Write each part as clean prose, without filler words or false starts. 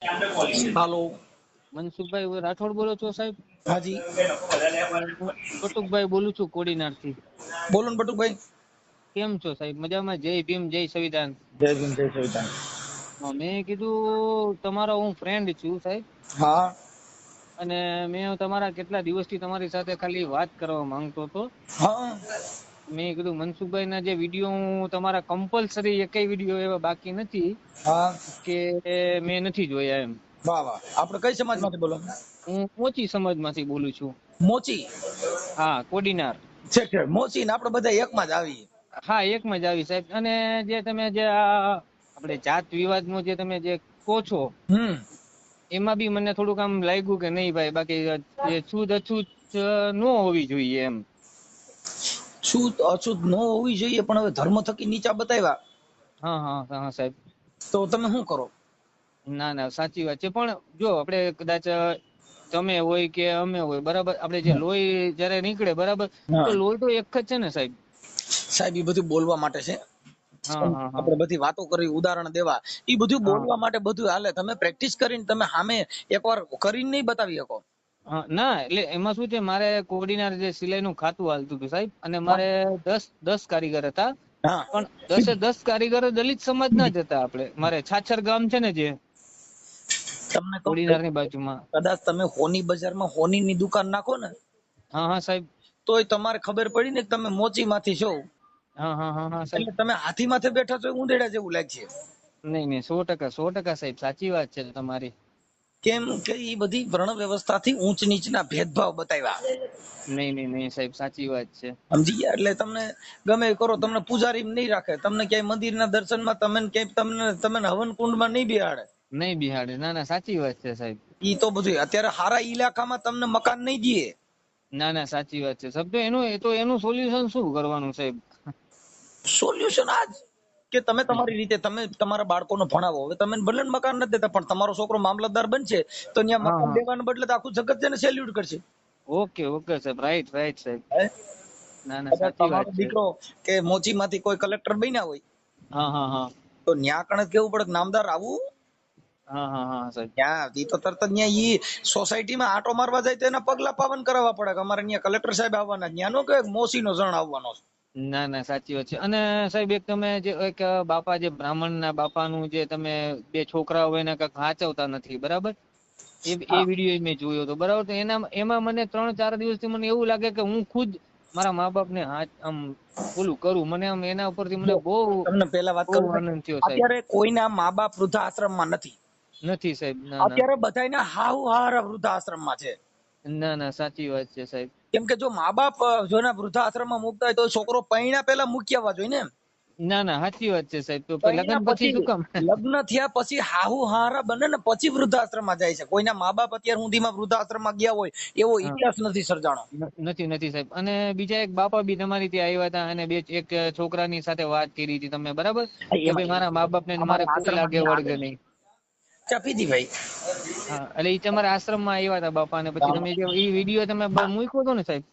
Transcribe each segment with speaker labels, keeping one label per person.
Speaker 1: હાલો.
Speaker 2: મનસુખભાઈ રાઠોડ બોલો છો સાહેબ?
Speaker 1: હાજી.
Speaker 2: હું બટુકભાઈ બોલું છું કોડીનાર થી.
Speaker 1: બોલો ને બટુકભાઈ.
Speaker 2: કેમ છો સાહેબ? મજામાં? જય ભીમ જય સંવિધાન.
Speaker 1: જય ભીમ જય સંવિધાન.
Speaker 2: મેં કીધું તમારો હું ફ્રેન્ડ છું સાહેબ,
Speaker 1: હા
Speaker 2: અને મેં તમારા કેટલા દિવસથી તમારી સાથે ખાલી વાત કરવા માંગતો હતો.
Speaker 1: હા
Speaker 2: મેં કીધું મનસુખભાઈ ના જે વિડીયો હું તમારા કમ્પલસરી એકય વિડીયો એવા બાકી નથી
Speaker 1: હા.
Speaker 2: કે મેં નથી જોયા એમ.
Speaker 1: વાહ વાહ. આપણે કઈ સમાજમાંથી બોલો?
Speaker 2: હું મોચી સમાજમાંથી બોલું છું.
Speaker 1: મોચી.
Speaker 2: હા, કોડીનાર.
Speaker 1: છે છે મોચી ને આપણે બધા એકમાં જ આવીએ.
Speaker 2: હા, એકમાં જ આવી સાહેબ. અને જે તમે જે આપણે જાત વિવાદનું જે તમે જે કહો છો, એમાં બી મને થોડુંક આમ લાગ્યું કે નહીં ભાઈ, બાકી છૂત અછૂત ન હોવી જોઈએ એમ.
Speaker 1: છૂત અછૂત ન હોવી જોઈએ, પણ હવે ધર્મ થકી નીચા બતાવ્યા
Speaker 2: હા હા હા સાહેબ.
Speaker 1: તો તમે શું કરો?
Speaker 2: ના ના, સાચી વાત છે. પણ જો આપણે કદાચ તમે હોય કે અમે હોય, બરાબર, આપણે જે લોહી જયારે નીકળે, બરાબર, તો
Speaker 1: હા
Speaker 2: લોહી તો એક જ છે ને સાહેબ.
Speaker 1: સાહેબ, એ બધું બોલવા માટે છે.
Speaker 2: હા હા હા
Speaker 1: આપણે બધી વાતો કરી, ઉદાહરણ દેવા, એ બધું
Speaker 2: હા
Speaker 1: બોલવા માટે બધું હાલે. તમે પ્રેક્ટિસ કરીને તમે સામે એકવાર કરીને નહીં બતાવી શકો.
Speaker 2: હા ના, એટલે એમાં શું છે, મારે કોડીનાર જે સિલાઈ નું ખાતું હાલતું હતું સાહેબ, અને મારે 10 કારીગર હતા.
Speaker 1: હા
Speaker 2: પણ 10 કારીગર દલિત સમાજ ના જ હતા. આપણે મારે છાછર ગામ છે ને, જે
Speaker 1: તમને કહું,
Speaker 2: કોડીનાર ની બાજુમાં.
Speaker 1: કદાચ તમે હોની બજારમાં હોની ની દુકાન નાખો ને,
Speaker 2: હા હા સાહેબ.
Speaker 1: તોય તમારે ખબર પડી ને કે તમે મોચી માંથી છો.
Speaker 2: હા હા હા હા સાહેબ.
Speaker 1: એટલે તમે હાથી માથે બેઠા છો, ઉંદેડા જેવું લાગશે.
Speaker 2: નહીં નહીં, 100% સાહેબ, સાચી વાત છે તમારી.
Speaker 1: કેમ કે એ બધી વર્ણ વ્યવસ્થાથી ઊંચ નીચના ભેદભાવ બતાવ્યા.
Speaker 2: નહીં નહીં નહીં સાહેબ, સાચી વાત છે.
Speaker 1: સમજી ગયા? એટલે તમને ગમે એ કરો, તમને પૂજારી નહીં રાખે, તમને ક્યાંય મંદિરના દર્શનમાં તમે ક્યાંય તમને હવન કુંડમાં નહીં બિહાડે.
Speaker 2: નહીં બિહાડે. ના ના, સાચી વાત છે સાહેબ.
Speaker 1: ઈ તો બધું અત્યારે હારા ઇલાકામાં તમને મકાન નહીં દે.
Speaker 2: ના ના, સાચી વાત છે સાહેબ. તો એનું સોલ્યુશન શું કરવાનું સાહેબ?
Speaker 1: સોલ્યુશન આજ કે તમે તમારી રીતે તમે તમારા બાળકોને ભણાવો. હવે તમે ભલે મકાન નથી દેતા, પણ તમારો છોકરો મામલતદાર બનશે તો ત્યાં
Speaker 2: હા
Speaker 1: મકાન
Speaker 2: હા,
Speaker 1: દેવાને બદલે તો આખું જગત છે ને સેલ્યુટ કરશે.
Speaker 2: ઓકે ઓકે સાહેબ, રાઈટ રાઈટ સાહેબ.
Speaker 1: હે?
Speaker 2: ના ના,
Speaker 1: કદાચ
Speaker 2: સાચી વાત
Speaker 1: તમારો
Speaker 2: છે.
Speaker 1: દીકરો કે મોચીમાંથી કોઈ કલેક્ટર બન્યા હોય
Speaker 2: હા હા હા
Speaker 1: તો ન્યા કણે કેવું પડે કે નામદાર આવું.
Speaker 2: હા હા હા સાહેબ.
Speaker 1: ત્યાં ઈ તો તરત જ ન્યા ઈ સોસાયટીમાં આંટો મારવા જાય તો એના પગલા પાવન કરાવવા પડે કે અમારે ન્યા કલેક્ટર સાહેબ આવવાના. ન્યા નો કે મોસીનો જણ આવવાનો છે.
Speaker 2: ના ના, સાચી વાત છે. અને સાહેબ, એક તમે જે એક બાપા, જે બ્રાહ્મણના બાપાનું જે તમે બે છોકરાઓ એને કંઈક હાચવતા નથી, બરાબર, એ
Speaker 1: હા
Speaker 2: વિડીયો મેં જોયો હતો, બરાબર. તો એમાં મને 3-4 દિવસથી મને એવું લાગે કે હું ખુદ મારા મા બાપને આમ ઓલું કરું. મને આમ એના ઉપરથી મને
Speaker 1: જો
Speaker 2: બહુ
Speaker 1: તમને પેલા વાત
Speaker 2: બહુ
Speaker 1: કરું સાહેબ,
Speaker 2: આનંદ થયો સાહેબ.
Speaker 1: અત્યારે કોઈના મા બાપ વૃદ્ધાશ્રમમાં નથી.
Speaker 2: નથી સાહેબ. ના ના.
Speaker 1: અત્યારે બધાયના હાવ હારા વૃદ્ધાશ્રમમાં છે.
Speaker 2: ના ના, સાચી વાત છે સાહેબ.
Speaker 1: કેમ કે જો મા બાપ જો વૃદ્ધાશ્રમમાં મૂકતા હોય તો છોકરો પૈણા પેલા મૂકી આવવા જોઈએ ને.
Speaker 2: ના ના, સાચી વાત છે સાહેબ. તો
Speaker 1: પૈણા
Speaker 2: લગ્ન પછી
Speaker 1: પછી
Speaker 2: શું કામ?
Speaker 1: લગ્ન થયા પછી હાહુ હારા બને ને પછી વૃદ્ધાશ્રમમાં જાય છે. કોઈના મા બાપ અત્યાર સુધીમાં વૃદ્ધાશ્રમમાં ગયા હોય એવો
Speaker 2: હા,
Speaker 1: ઇતિહાસ નથી સર્જાણો.
Speaker 2: નથી નથી સાહેબ. અને બીજા એક બાપા બી તમારી ત્યાં આવ્યા હતા, અને એક છોકરાની સાથે વાત કરી હતી તમે, બરાબર, કે ભાઈ મારા મા બાપ ને મારે
Speaker 1: અમારા
Speaker 2: કોઈ
Speaker 1: આશ્રમમાં
Speaker 2: લાગે
Speaker 1: ત્યાં
Speaker 2: વળગે
Speaker 1: આવે
Speaker 2: નહીં.
Speaker 1: ચા પીધી ભાઈ.
Speaker 2: હા, એટલે એ તમારા આશ્રમમાં આવ્યા હતા બાપા, અને પછી તમે જે એ વિડીયો તમે મૂક્યો હતો ને સાહેબ,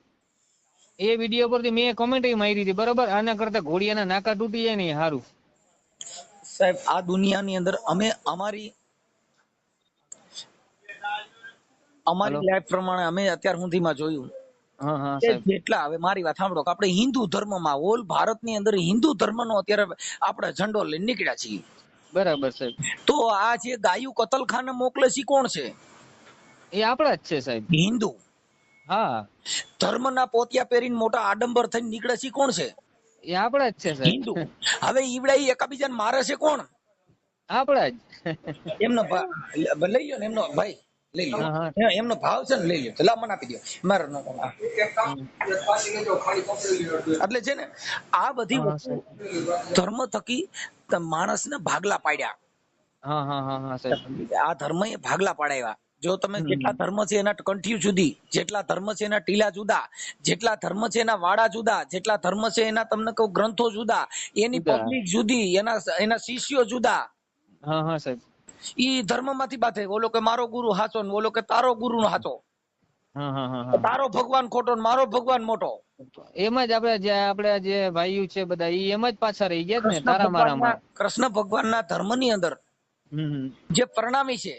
Speaker 2: એ વિડીયો પરથી મેં કોમેન્ટ મારી હતી, બરાબર, આના કરતા ઘોડિયાના નાકા તૂટી જાય ને એ સારું.
Speaker 1: સાહેબ, આ દુનિયાની અંદર અમે અમારી
Speaker 2: હલો.
Speaker 1: લાઈફ પ્રમાણે અમે અત્યાર સુધીમાં જોયું
Speaker 2: હા હા
Speaker 1: કે
Speaker 2: સાહેબ.
Speaker 1: જેટલા, હવે મારી વાત સાંભળો, કે આપણે હિન્દુ ધર્મમાં ઓલ ભારતની અંદર હિન્દુ ધર્મનો અત્યારે આપણે ઝંડો લઈને નીકળ્યા છીએ.
Speaker 2: બરાબર સાહેબ.
Speaker 1: તો આ જે ગાયું કતલખાને મોકલે છે કોણ છે?
Speaker 2: એ આપણા જ છે સાહેબ.
Speaker 1: હિન્દુ.
Speaker 2: હા,
Speaker 1: ધર્મના પોતિયા પહેરીને મોટા આડંબર થઈને નીકળે છે કોણ છે?
Speaker 2: એ આપણા જ છે સાહેબ.
Speaker 1: હિન્દુ. હવે ઈવડા એકાબીજાને મારે છે કોણ?
Speaker 2: આપણા જ.
Speaker 1: એમનો લઈ લો ને, એમનો ભાઈ લઈ લો,
Speaker 2: હા હા.
Speaker 1: એમનો ભાવ છે ને, લઈ લો. લા મને આપી દો મારો.
Speaker 2: હમ.
Speaker 1: એટલે છે ને, આ બધી
Speaker 2: હા હા
Speaker 1: વસ્તુ
Speaker 2: સાહેબ.
Speaker 1: ધર્મ થકી માણસને ભાગલા પાડ્યા.
Speaker 2: હા હા હા હા સાહેબ.
Speaker 1: આ ધર્મ એ ભાગલા પાડાવ્યા. જો તમે જેટલા
Speaker 2: હમ.
Speaker 1: ધર્મ છે એના કંઠીઓ જુદી, જેટલા ધર્મ છે એના ટીલા જુદા, જેટલા ધર્મ છે એના વાડા જુદા, જેટલા ધર્મ છે એના તમને કહું ગ્રંથો જુદા, એની
Speaker 2: જુદા.
Speaker 1: પબ્લિક જુદી, એના શિષ્યો જુદા.
Speaker 2: હા હા સાહેબ.
Speaker 1: ઈ ધર્મ માંથી બાથે. ઓલો કે મારો ગુરુ હાચો ને ઓલો કે તારો ગુરુ હાચો.
Speaker 2: હા હા હા હા.
Speaker 1: તારો ભગવાન ખોટો ને મારો ભગવાન મોટો.
Speaker 2: એમાં જ આપણે જે ભાઈઓ છે બધા, એમ જ પાછા રહી ગયા જ ને, તારા મારામાં.
Speaker 1: કૃષ્ણ ભગવાનના ધર્મની અંદર
Speaker 2: હમ.
Speaker 1: જે પરણામી છે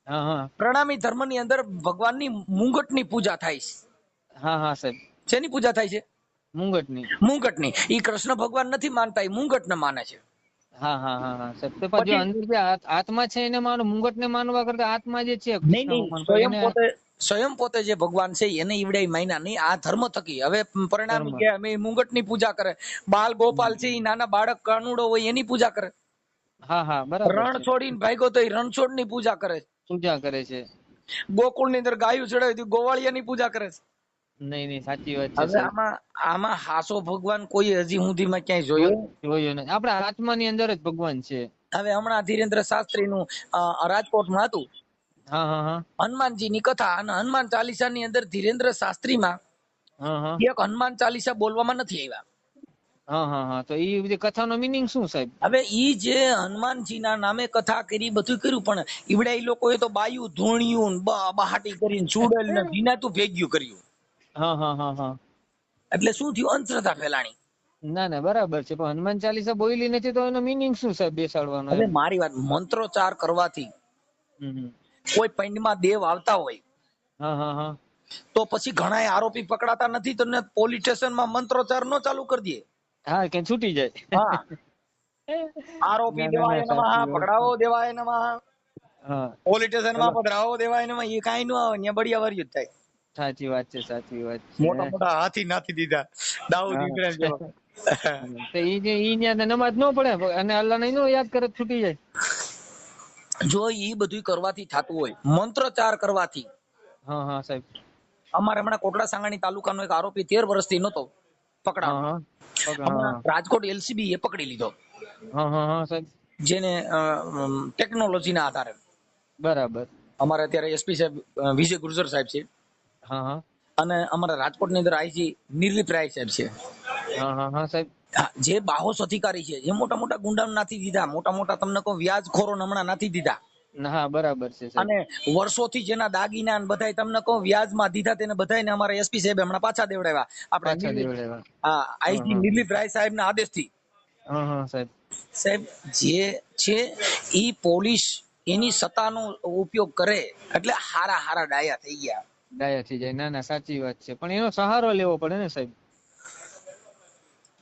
Speaker 2: હા હા
Speaker 1: પ્રણામી ધર્મ ની અંદર ભગવાનની મુંગટની પૂજા થાય છે.
Speaker 2: હા હા સાહેબ.
Speaker 1: શેની પૂજા થાય છે?
Speaker 2: મુંગટની.
Speaker 1: મુંગટની. ઈ કૃષ્ણ ભગવાન નથી માનતા, એ મુંગટને માને છે.
Speaker 2: હા હા હા હા સાહેબ. તો જો
Speaker 1: પછી
Speaker 2: અંદર જે આત્મા છે એને માનો, મુંગટ ને માનવા કરતા આત્મા જે છે
Speaker 1: નહીં
Speaker 2: કૃષ્ણ
Speaker 1: નહીં,
Speaker 2: ભગવાન તો એને
Speaker 1: સ્વયં પોતે જે ભગવાન છે એને ઈવડે માયના નહીં. આ ધર્મ થકી હવે પરિણામી
Speaker 2: ધર્મ.
Speaker 1: કે અમે મુંગટની પૂજા કરે. બાલ ગોપાલ છે ઈ નાના બાળક કાનુડો હોય એની પૂજા કરે.
Speaker 2: હા હા બરાબર
Speaker 1: રણ
Speaker 2: છે.
Speaker 1: છોડીને ભાગ્યો તો એ રણછોડ ની પૂજા કરે.
Speaker 2: પૂજા કરે છે.
Speaker 1: ગોકુળ ની અંદર ગાયું ચડાવી હતી, ગોવાળિયા ની પૂજા કરે છે.
Speaker 2: નહીં નહીં, સાચી વાત છે
Speaker 1: હવે
Speaker 2: સાહેબ.
Speaker 1: આમાં હાસો ભગવાન કોઈ હજી સુધીમાં ક્યાંય જોયો?
Speaker 2: જોયો નહીં. આપણા આત્માની અંદર જ ભગવાન છે.
Speaker 1: હવે હમણાં ધીરેન્દ્ર શાસ્ત્રી નું રાજકોટમાં હતું,
Speaker 2: હા હા હા
Speaker 1: હનુમાનજી ની કથા, અને હનુમાન ચાલીસા ની અંદર ધીરેન્દ્ર શાસ્ત્રીમાં
Speaker 2: હા હા
Speaker 1: એક હનુમાન ચાલીસા બોલવામાં નથી આવ્યા.
Speaker 2: હા હા હા. તો એ બધી કથાનો મિનિંગ શું સાહેબ?
Speaker 1: હવે ઈ જે હનુમાનજીના નામે કથા કરી, બધું કર્યું, પણ ઈવડે ઈ લોકોએ તો બાયું ધોણિયું બહાટી કરીને ચૂડેલ ને ભીનાતું ભેગ્યું કર્યું.
Speaker 2: હા હા હા હા.
Speaker 1: એટલે શું થયું? અંધશ્રદ્ધા ફેલાણી.
Speaker 2: ના ના બરાબર છે, પણ હનુમાન ચાલીસા બોલી નથી તો એનો મિનિંગ શું સાહેબ બેસાડવાનો
Speaker 1: હવે
Speaker 2: એમ?
Speaker 1: મારી વાત, મંત્રોચ્ચાર કરવાથી
Speaker 2: હમ.
Speaker 1: કોઈ પૈંડમાં દેવ આવતા હોય
Speaker 2: હા હા હા.
Speaker 1: તો પછી ઘણા આરોપી પકડાતા નથી, તો પોલીસ સ્ટેશનમાં મંત્રોચ્ચાર ન ચાલુ કરી દે.
Speaker 2: હા કે છૂટી જાય.
Speaker 1: હા, આરોપી
Speaker 2: ના ના ના
Speaker 1: દેવાય નમઃ,
Speaker 2: સાચી વાત છે.
Speaker 1: પકડાવો દેવાય નમઃ,
Speaker 2: હા
Speaker 1: પોલીસ સ્ટેશનમાં
Speaker 2: ચલો,
Speaker 1: પધરાવો દેવાય નમઃ, એ કાંઈ ન આવે, ત્યાં બળિયા વર્યું જ થાય.
Speaker 2: સાચી વાત છે, સાચી વાત છે.
Speaker 1: મોટા મોટા હાથી નાખી દીધા, દાઉદ
Speaker 2: હા
Speaker 1: ઇબ્રાહિમ જેવા.
Speaker 2: તો ઈ જે ઈ ન્યા નમાજ ન પડે અને અલ્લાહ ને નો યાદ કરે તો છૂટી જાય.
Speaker 1: જો ઈ બધું કરવાથી થતું હોય, મંત્રોચ્ચાર કરવાથી.
Speaker 2: હા હા સાહેબ.
Speaker 1: અમારે હમણાં કોટડા સાંગાણી તાલુકાનો એક આરોપી 13 વર્ષથી નતો
Speaker 2: હા
Speaker 1: પકડાણો,
Speaker 2: હા
Speaker 1: હમણાં
Speaker 2: હા
Speaker 1: રાજકોટ LCB એ પકડી લીધો,
Speaker 2: હા હા હા સાહેબ.
Speaker 1: જેને ટેકનોલોજીના આધારે.
Speaker 2: બરાબર.
Speaker 1: અમારે અત્યારે SP સાહેબ વિજય ગુર્જર સાહેબ છે,
Speaker 2: હા હા
Speaker 1: અને અમારા રાજકોટની અંદર IG નિર્લિપ રાય સાહેબ છે.
Speaker 2: હા હા હા સાહેબ.
Speaker 1: જે બાહોશ અધિકારી છે, જે મોટા મોટા ગુંડાને નાથી દીધા, મોટા મોટા તમને કહું વ્યાજખોરો હમણાં નાથી દીધા,
Speaker 2: હા બરાબર છે સાહેબ.
Speaker 1: અને વર્ષોથી જેના દાગીના બધાય તમને કહું વ્યાજમાં દીધા, તેને બધાને અમારા SP સાહેબ હમણાં પાછા દેવડાવ્યા.
Speaker 2: પાછા
Speaker 1: આપણે
Speaker 2: દેવડાવ્યા. હા
Speaker 1: IG
Speaker 2: હા
Speaker 1: નિર્લિપ રાય સાહેબના આદેશથી.
Speaker 2: હા હા સાહેબ.
Speaker 1: સાહેબ જે છે ઈ પોલીસ એની સત્તાનો ઉપયોગ કરે એટલે હારા હારા ડાયા થઈ ગયા.
Speaker 2: ડાયા થઈ જાય. ના ના સાચી વાત છે, પણ એનો સહારો લેવો પડે ને સાહેબ.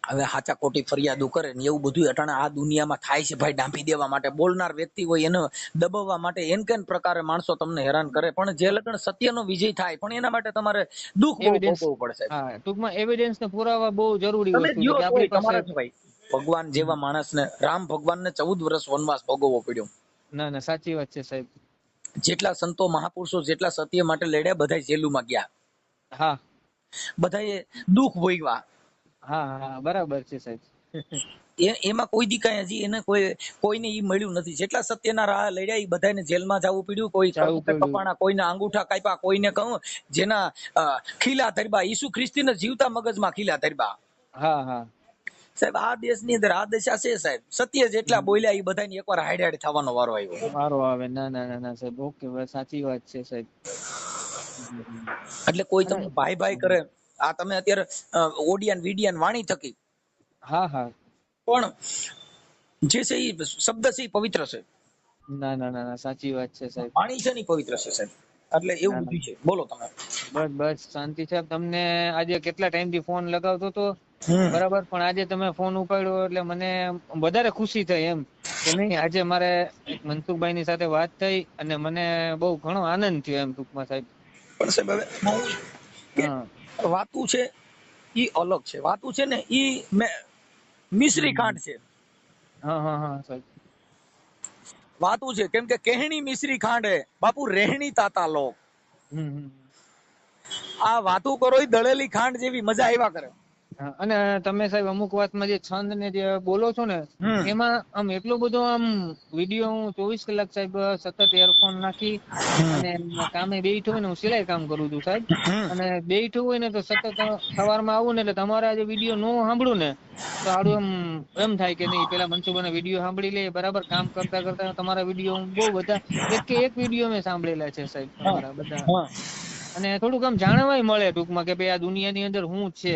Speaker 1: હવે હાચા ખોટી ફરિયાદો કરે ને એવું બધું અટાણે આ દુનિયામાં થાય છે ભાઈ, ડાંપી દેવા માટે. બોલનાર વ્યક્તિ હોય એને દબાવવા માટે એન કેન પ્રકારે માણસો તમને હેરાન કરે, પણ જે લગન સત્યનો વિજય થાય, પણ એના માટે તમારે દુઃખ બહુ
Speaker 2: એવિડન્સ,
Speaker 1: ભોગવવું પડે સાહેબ.
Speaker 2: હા ટૂંકમાં એવિડન્સ ને પુરાવા બહુ જરૂરી
Speaker 1: તમે
Speaker 2: વસ્તુ છે
Speaker 1: જીવો
Speaker 2: કે
Speaker 1: તોય
Speaker 2: આપણી પાસે.
Speaker 1: તમારે શું ભાઈ, ભગવાન જેવા માણસને, રામ ભગવાનને 14 વર્ષ વનવાસ ભોગવવો પડ્યો.
Speaker 2: ના ના સાચી વાત છે સાહેબ.
Speaker 1: જેટલા સંતો મહાપુરુષો જેટલા સત્ય માટે લડ્યા, બધા જેલુમાં ગયા,
Speaker 2: હા
Speaker 1: બધાએ દુઃખ ભોગવ્યા.
Speaker 2: હા હા બરાબર છે સાહેબ.
Speaker 1: એમાં કોઈ દી કાંઈ હજી એને કોઈને ઈ મળ્યું નથી. જેટલા સત્યના રાહ લડ્યા એ બધાને જેલમાં જવું પડ્યું, કોઈ
Speaker 2: ચાવું પડ્યું.
Speaker 1: કપાણા, કોઈને અંગૂઠા કાપ્યા, કોઈને કહું જેના ખીલા ધરબા, ઈસુ ખ્રિસ્તીને જીવતા મગજમાં ખીલા ધરબા.
Speaker 2: હા હા
Speaker 1: સાહેબ આ દેશની અંદર આ દશા છે સાહેબ. સત્ય જેટલા બોલ્યા એ બધાની એકવાર હાડ હાડ થવાનો વારો આવ્યો.
Speaker 2: વારો આવે. ના ના ના ના સાહેબ, ઓકે સાચી વાત છે સાહેબ.
Speaker 1: એટલે કોઈ
Speaker 2: અને
Speaker 1: તમને ભાઈ ભાઈ કરે, આ તમે અત્યારે ઓડિયાન વિડિયાન વાણી થકી,
Speaker 2: હા હા
Speaker 1: પણ જે છે એ શબ્દ છે એ પવિત્ર છે.
Speaker 2: ના ના ના ના સાચી વાત છે સાહેબ.
Speaker 1: વાણી છે ને ઈ પવિત્ર છે સાહેબ. એટલે એવું
Speaker 2: ના ના
Speaker 1: બધું છે. બોલો તમે.
Speaker 2: બસ બસ શાંતિ છે. તમને આજે કેટલા ટાઈમ થી ફોન લગાવતો હતો,
Speaker 1: હમ
Speaker 2: બરાબર, પણ આજે તમે ફોન ઉપાડ્યો એટલે મને વધારે ખુશી થઈ એમ કે નહીં, આજે મારે એક મનસુખભાઈ ની સાથે વાત થઈ અને મને બહુ ઘણો આનંદ થયો એમ ટૂંકમાં સાહેબ.
Speaker 1: પણ સાહેબ હવે કે
Speaker 2: હા
Speaker 1: વાતું છે ઈ અલગ છે, વાતું છે ને ઈ મિશ્રી ખાંડ છે.
Speaker 2: હા હા હા સાહેબ.
Speaker 1: વાતું છે કેમ કે કહેણી મિશ્રી ખાંડ હે બાપુ, રહેણી તાતા લોક.
Speaker 2: હમ.
Speaker 1: આ વાતું કરો ઈ દળેલી ખાંડ જેવી મજા આવ્યા કરે.
Speaker 2: હા, અને તમે સાહેબ અમુક વાતમાં જે છંદ ને જે બોલો છો ને,
Speaker 1: હમ
Speaker 2: એમાં આમ એટલો બધો આમ વિડીયો હું 24 કલાક સાહેબ સતત એરફોન નાખી અને કામે બેઠો હોય ને, હું સિલાઈ કામ કરું છું સાહેબ,
Speaker 1: હમ
Speaker 2: અને બેઠું હોય ને તો સતત સવારમાં આવું ને એટલે તમારા જે વિડીયો નો સાંભળું ને તો આડું એમ થાય કે નહીં પેલા મનસુખભાઈ વિડીયો સાંભળી લે, બરાબર. કામ કરતા કરતા તમારા વિડીયો બહુ બધા એક વિડીયો મેં સાંભળેલા છે સાહેબ
Speaker 1: હા
Speaker 2: તમારા બધા.
Speaker 1: હા
Speaker 2: અને થોડુંક આમ જાણવાય મળે ટૂંકમાં કે ભાઈ આ દુનિયાની અંદર શું છે,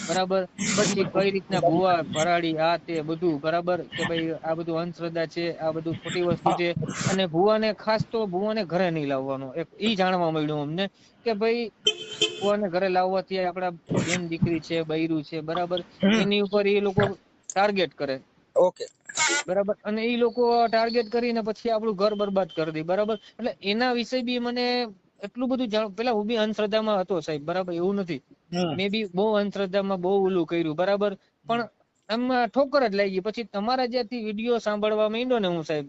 Speaker 2: બરાબર. પછી કઈ રીતના ભૂવા ભરાડી આ તે બધું બરાબર, કે ભાઈ આ બધું અંધશ્રદ્ધા છે, આ બધું ખોટી વસ્તુ છે. અને ભૂવાને ખાસ તો ભૂવાને ઘરે નહીં લાવવાનો, એક ઈ જાણવા મળ્યું અમને કે ભાઈ ભૂવાને ઘરે લાવવાથી આપડા બેન દીકરી છે, બૈરું છે, બરાબર, એની ઉપર એ લોકો ટાર્ગેટ કરે.
Speaker 1: ઓકે.
Speaker 2: બરાબર. અને એ લોકો ટાર્ગેટ કરીને પછી આપણું ઘર બરબાદ કરી દે, બરાબર. એટલે એના વિશે બી મને એટલું બધું જાણ, પેલા હું બી અંધશ્રદ્ધામાં હતો સાહેબ, બરાબર, એવું નથી. મેં બી બહુ અંધશ્રદ્ધામાં બહુ ઓલું કર્યું, બરાબર. પણ આમ ઠોકર જ લાગી. પછી તમારા જ્યાંથી વિડીયો સાંભળવા માંડ્યો ને હું સાહેબ,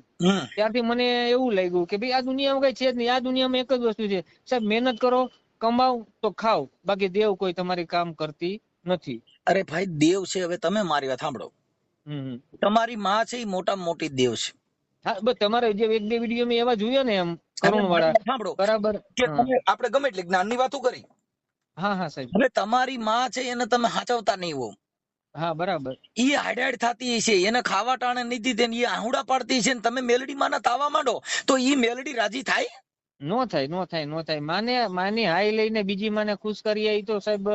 Speaker 2: ત્યારથી મને એવું લાગ્યું કે ભાઈ આ દુનિયામાં કઈ છે જ નહીં. આ દુનિયામાં એક જ વસ્તુ છે સાહેબ, મહેનત કરો, કમાવ તો ખાવ, બાકી દેવ કોઈ તમારી કામ કરતી નથી.
Speaker 1: અરે ભાઈ, દેવ છે, હવે તમે મારી વાત સાંભળો. તમારી માં છે એ મોટામાં મોટી દેવ છે.
Speaker 2: હા, બસ તમારે જે એક બે વિડીયો મેં એવા જોયા ને, એમ કરુણ વાળા,
Speaker 1: સાંભળો,
Speaker 2: બરાબર.
Speaker 1: કે તમે આપણે ગમે એટલી જ્ઞાનની વાતો કરી.
Speaker 2: હા હા સાહેબ.
Speaker 1: એટલે તમારી માં છે એને તમે સાચવતા નહીં હો.
Speaker 2: હા, બરાબર.
Speaker 1: ઈ હાડ થતી છે, એને ખાવા ટાણે નથી દે, એ આહુડા પાડતી છે, તમે મેલડી માં ના તાવા માંડો તો ઈ મેલડી રાજી થાય?
Speaker 2: નો થાય, નો થાય, નો થાય. માની હાઈ લઈને બીજી માને ખુશ કરીએ એ તો સાહેબ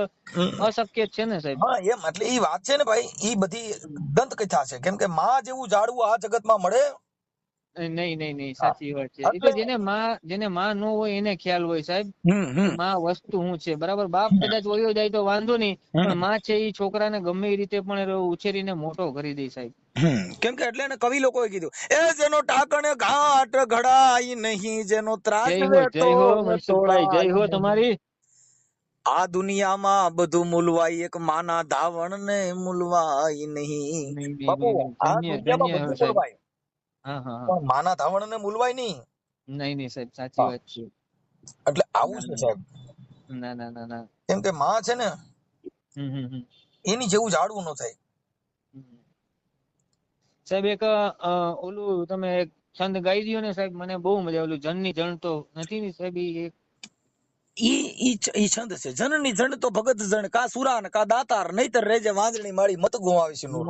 Speaker 2: અશક્ય જ છે ને સાહેબ.
Speaker 1: હા, એમ એટલે ઈ વાત છે ને ભાઈ, ઈ બધી દંત કથા છે. કેમ કે માં જેવું ઝાડવું આ જગતમાં મળે
Speaker 2: નહીં, નહીં, નહીં, સાચી વાત છે. એ તો જેને માં નો હોય એને ખ્યાલ હોય સાહેબ, માં વસ્તુ શું છે, બરાબર. બાપ કદાચ વયો જાય તો વાંધો નહીં, પણ માં છે એ છોકરાને ગમે એ રીતે પણ ઉછેરીને મોટો કરી દે સાહેબ.
Speaker 1: કેમ કે એટલે એને કવિ લોકોએ કીધું, એ જેનો ટાકણે ઘાટ ઘડાય નહીં, જેનો ત્રાસ
Speaker 2: જય હો મનસુખભાઈ, જય હો તમારી.
Speaker 1: આ દુનિયામાં બધું મૂલવાય, એક માના ધાવણ ને મૂલવાય નહીં. બાપુ, આ દુનિયામાં બધું મૂલવાય, પણ માના ધાવણ ને મૂલવાય નહીં.
Speaker 2: નહીં સાહેબ, સાચી વાત છે.
Speaker 1: એટલે આવું છે સાહેબ.
Speaker 2: ના ના ના ના.
Speaker 1: કેમ કે માં છે ને એની જેવું ઝાડવું ન થાય
Speaker 2: સાહેબ. એક ઓલું તમે એક છંદ ગાઈ દયો ને સાહેબ, મને બહુ મજા. ઓલું જનની જણ તો નથી ને સાહેબ,
Speaker 1: ઈ છંદ છે. જનની જણ તો ભગત જણ, કા સુરા ને કા દાતાર, નહીતર રેજે વાંજણી માળી મત ગુમાવીશ નૂર.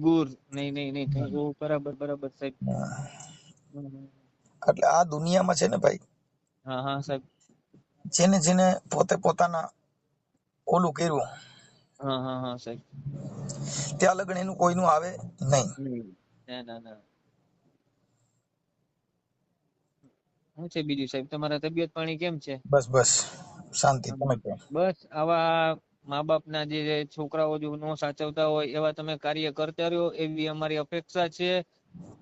Speaker 2: ગુર. નહીં. બરાબર બરાબર સાહેબ.
Speaker 1: એટલે આ દુનિયામાં છે ને ભાઈ,
Speaker 2: હા હા સાહેબ,
Speaker 1: જેને જેને પોતે પોતાના ઓલું કર્યું,
Speaker 2: હા સાહેબ,
Speaker 1: ત્યાં લગન એનું કોઈનું આવે નહીં.
Speaker 2: ના. શું છે બીજું સાહેબ, તમારા તબિયત પાણી કેમ છે?
Speaker 1: બસ શાંતિ. તમે કહો.
Speaker 2: બસ આવા મા બાપના જે છોકરાઓ જો નો સાચવતા હોય એવા તમે કાર્ય કરતા રહ્યો, એવી અમારી અપેક્ષા છે,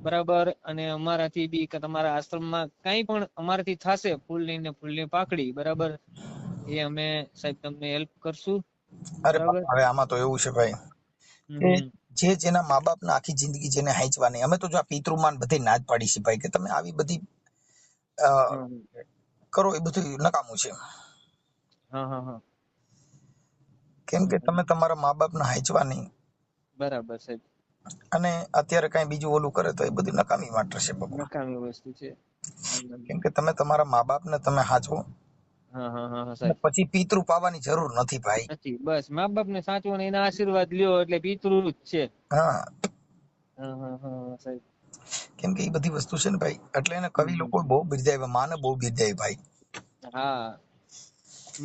Speaker 2: બરાબર. અને અમારાથી બી કે તમારા આશ્રમમાં કઈ પણ અમારાથી થશે, ફૂલની પાકડી, બરાબર, એ અમે સાહેબ તમને હેલ્પ કરશું.
Speaker 1: અરે હવે આમાં તો એવું છે ભાઈ કે જે જેના મા બાપ ના આખી જિંદગી જેને હાંચવાની, અમે તો જો આ પિતૃમાન બધી ના જ પાડી છે ભાઈ, કે તમે આવી બધી કરો, એ બધું નકામું છે. કેમ કે તમે તમારા મા બાપ ના હાંચવાની,
Speaker 2: બરાબર સાહેબ.
Speaker 1: અને અત્યારે કઈ બીજું ઓલું કરે તો એ બધી નકામી વાટ છે,
Speaker 2: નકામી વસ્તુ છે.
Speaker 1: કેમ કે તમે તમારા મા બાપ ને તમે હાચવો, પછી પિતૃ પાવાની જરૂર નથી ભાઈ.
Speaker 2: નથી, બસ મા બાપ ને સાચવો ને એના આશીર્વાદ લ્યો એટલે પિતૃ જ છે.
Speaker 1: હા
Speaker 2: સાહેબ.
Speaker 1: કેમ કે એ બધી વસ્તુ છે ને ભાઈ, એટલે એને કવિ લોકો બહુ બિરદાવ્યા, માને બહુ બિરદાવી ભાઈ.
Speaker 2: હા,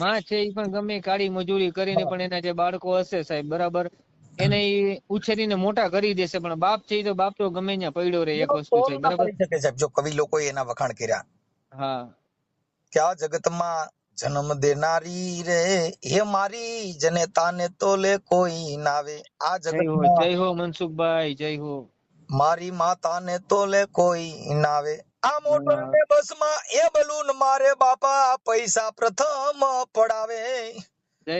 Speaker 2: માં છે એ પણ ગમે કાળી મજૂરી કરીને પણ એના જે બાળકો હશે સાહેબ, બરાબર, એને ઉછેરીને મોટા કરી દેશે. પણ બાપ છે તો બાપ તો ગમે ત્યાં પડ્યો રહે, એક વસ્તુ છે, બરાબર.
Speaker 1: જો કવિ લોકોએ એના વખાણ કર્યા,
Speaker 2: હા,
Speaker 1: કે આ જગતમાં જન્મ દેનારી રે, હે મારી જનેતા ને તોલે કોઈ નાવે. આ જગતમાં
Speaker 2: જય હો મનસુખભાઈ, જય હો.
Speaker 1: મારી માતા ને તોલે કોઈ નાવે. આ મોટર ને બસ માં એ બલૂન મારે બાપા પૈસા પ્રથમ પડાવે.
Speaker 2: જય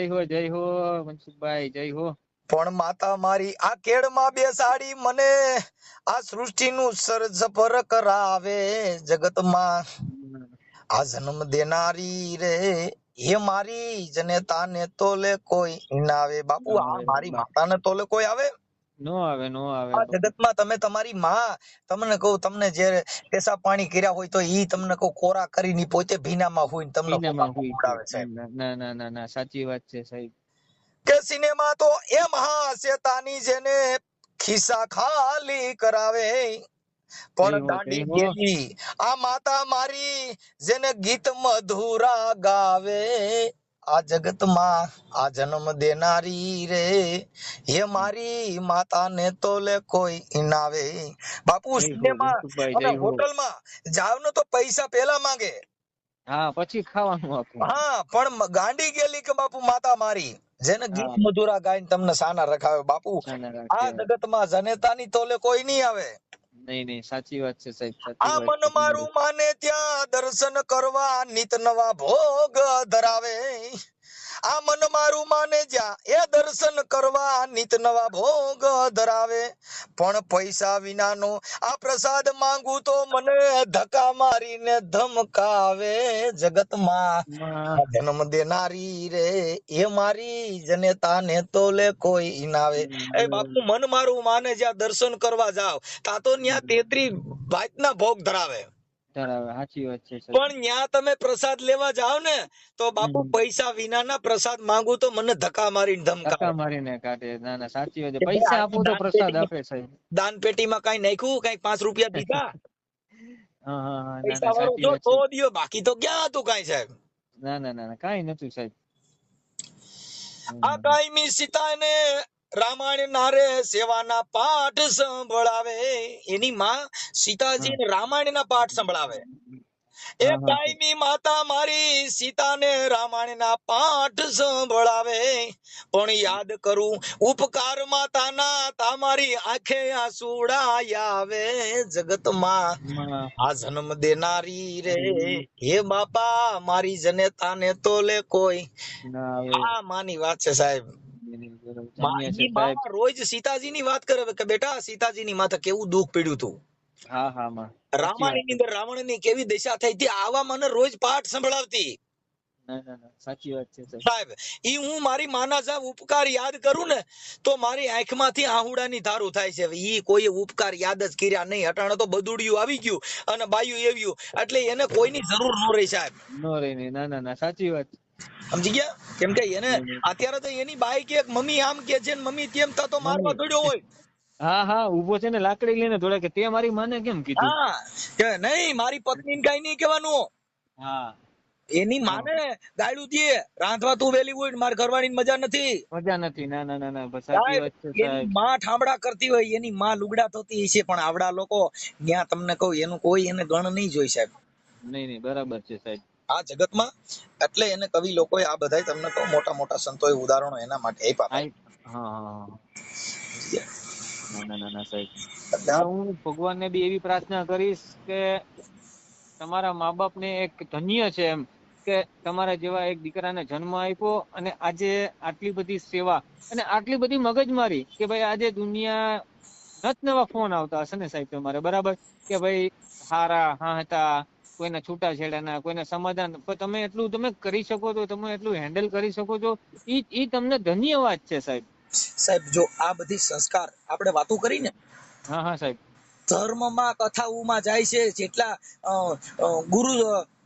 Speaker 2: હો મનસુખભાઈ, જય હો.
Speaker 1: પણ માતા મારી આ કેળમાં બેસાડી મને આ સૃષ્ટિનું સર્જપર કરાવે. જગતમાં આ જન્મ દેનારી રે, હે મારી જનેતા ને તોલે કોઈ નાવે. બાપુ, આ મારી માતા ને તોલે કોઈ આવે?
Speaker 2: નો આવે.
Speaker 1: આ જગતમાં તમે તમારી માં, તમને કહું, તમને જે પેશાબ પાણી કર્યા હોય તો ઈ તમને કહું કોરા કરીને પોતે ભીનામાં હોય તમને ઉડાવે છે.
Speaker 2: ના, સાચી વાત છે સાહેબ.
Speaker 1: કે સિનેમા તો એ મહા શેતાની જેને ખિસ્સા ખાલી કરાવે.
Speaker 3: પણ દાંડી ગેલી આ માતા મારી જેને ગીત મધુરા ગાવે, આ જગતમાં આ જન્મ દેનારી રે, હે મારી માતાને તો લે કોઈ ઇનાવે. બાપુ
Speaker 2: જય હો
Speaker 3: સિનેમા
Speaker 2: મનસુખભાઈ,
Speaker 3: અને
Speaker 2: જય હો.
Speaker 3: હોટલમાં જાવ ને તો પૈસા પેલા માંગે,
Speaker 2: હા પછી ખાવાનું આપું.
Speaker 3: હા પણ ગાંડી ગયેલી કે બાપુ માતા મારી જેને ગીત
Speaker 2: હા
Speaker 3: મધુરા ગાઈને તમને સાના રખાવે. બાપુ
Speaker 2: સાના
Speaker 3: આ
Speaker 2: રાખે.
Speaker 3: જગતમાં જનેતાની તોલે કોઈ નહીં આવે.
Speaker 2: નહીં નહીં, સાચી વાત છે સાહેબ, સાચી
Speaker 3: આ
Speaker 2: વાત
Speaker 3: મન
Speaker 2: છે
Speaker 3: મારું
Speaker 2: તમારી.
Speaker 3: માને ત્યાં દર્શન કરવા નિત નવા ભોગ ધરાવે, આ મન મારું માને જ્યાં એ દર્શન કરવા નિત નવા ભોગ ધરાવે, પણ પૈસા વિનાનો આ પ્રસાદ માંગુ તો મને ધક્કા મારીને ધમકાવે. જગતમાં
Speaker 2: માં,
Speaker 3: જન્મ દેનારી રે, એ મારી જનેતાને તોલે કોઈ ઇનાવે. એ બાપુ મન મારું માને જ્યાં દર્શન કરવા જાવ તા તો ન્યા 33 ભાતના ભોગ ધરાવે,
Speaker 2: ધરાવે, સાચી વાત છે સાહેબ.
Speaker 3: પણ ન્યા તમે પ્રસાદ લેવા જાવ ને તો બાપુ પૈસા વિનાના પ્રસાદ માંગુ તો મને ધક્કા મારીને ધમકાવે.
Speaker 2: ધક્કા મારીને કાઢે. ના ના, સાચી વાત છે.
Speaker 3: કે ભાઈ
Speaker 2: પૈસા
Speaker 3: આજની
Speaker 2: આપો તો પ્રસાદ આપે સાહેબ.
Speaker 3: દાન પેટીમાં કઈ નાખ્યું, કઈ 5 રૂપિયા દીધા,
Speaker 2: હા હા હા, ના
Speaker 3: પૈસા
Speaker 2: ના,
Speaker 3: વાળો
Speaker 2: સાચી
Speaker 3: જો
Speaker 2: વાત
Speaker 3: તો
Speaker 2: છે.
Speaker 3: દિયો, બાકી તો ક્યાં હતું કઈ સાહેબ.
Speaker 2: ના ના ના ના, કાંઈ નતું સાહેબ.
Speaker 3: આ કાયમી સીતાને રામાયણ નારે સેવાના પાઠ સંભળાવે, એની માં સીતાજી રામાયણ ના પાઠ સંભળાવે. એ
Speaker 2: હા હા
Speaker 3: કાયમી માતા મારી સીતાને રામાયણના પાઠ સંભળાવે, પણ યાદ કરું ઉપકાર માતાના તમારી આંખે આંસુડા આવે. જગતમાં
Speaker 2: માં,
Speaker 3: આ જન્મ દેનારી રે, હે બાપા મારી જનેતાને તોલે કોઈ.
Speaker 2: ના આવે.
Speaker 3: આ માની વાત છે સાહેબ.
Speaker 2: ધન્ય છે
Speaker 3: એની
Speaker 2: સાહેબ.
Speaker 3: માં રોજ સીતાજી ની વાત કરે કે બેટા સીતાજી ની માથે કેવું દુઃખ પડ્યું હતું,
Speaker 2: હા હા માં, સાચી વાત
Speaker 3: રામાયણ ની
Speaker 2: છે.
Speaker 3: અંદર રાવણ ની કેવી દશા થઈ હતી, આવા મને રોજ પાઠ સંભળાવતી.
Speaker 2: ના ના ના, સાચી વાત છે સાહેબ.
Speaker 3: સાહેબ ઈ હું મારી માના સાહેબ ઉપકાર યાદ કરું ને તો મારી આંખમાંથી આહુડાની ધારું થાય છે. ઈ કોઈ ઉપકાર યાદ જ કર્યા નહીં. અટાણે તો બદુડિયું આવી ગયું અને બાયું એવ્યું, એટલે એને કોઈની જરૂર ન રહી સાહેબ.
Speaker 2: નો રે નહીં. ના ના ના, સાચી વાત.
Speaker 3: સમજી ગયા? કેમ કે એને અત્યારે તો એની બાઈ કે મમ્મી આમ કે છે ને મમ્મી તેમ થતો મારવા
Speaker 2: મમ્મી,
Speaker 3: દોડ્યો હોય.
Speaker 2: હા હા, ઉભો છે ને લાકડી લઈને દોડે કે તે મારી માને કેમ કીધું.
Speaker 3: હા કે નહીં મારી પત્નીને કઈ નહીં કહેવાનું,
Speaker 2: હા
Speaker 3: એની માને ગાળું દે, રાંધવા તું વેલી હોય ને મારી ઘરવાળીને મજા નથી.
Speaker 2: મજા નથી. ના ના ના ના, બસ સાચી
Speaker 3: સાહેબ
Speaker 2: વાત છે
Speaker 3: એની
Speaker 2: સાહેબ.
Speaker 3: માં ઠામડા કરતી હોય, એની માં લુગડા ધોતી હશે, પણ આવડા લોકો ત્યાં તમને કહું એનું કોઈ એને ગણ નહીં જોઈ સાહેબ
Speaker 2: નહીં નહીં, બરાબર છે સાહેબ.
Speaker 3: આ જગતમાં. એટલે એને કવિ લોકોએ આ બધા તમને કહું મોટા મોટા સંતોએ ઉદાહરણો એના માટે આપ્યા ભાઈ.
Speaker 2: હા હા હા. ના ના ના ના સાહેબ.
Speaker 3: એટલે
Speaker 2: હવે હું ભગવાનને બી એવી પ્રાર્થના કરીશ કે તમારા મા બાપ ને એક ધન્ય છે એમ, કે તમારા જેવા એક દીકરાને જન્મ આપ્યો અને આજે આટલી બધી સેવા અને આટલી બધી મગજમારી કે ભાઈ આજે દુનિયા નત નવા ફોન આવતા હશે ને સાહેબ તમારે, બરાબર, કે ભાઈ હારા હા હતા, કોઈના છૂટાછેડાના, કોઈના સમાધાન, પણ તમે એટલું તમે કરી શકો છો, તમે એટલું હેન્ડલ કરી શકો છો, ઈ તમને ધન્યવાદ છે સાહેબ.
Speaker 3: સાહેબ જો આ બધી સંસ્કાર આપણે વાતો કરી ને,
Speaker 2: હા હા સાહેબ.
Speaker 3: ધર્મમાં કથાઓમાં જાય છે, જેટલા ગુરુ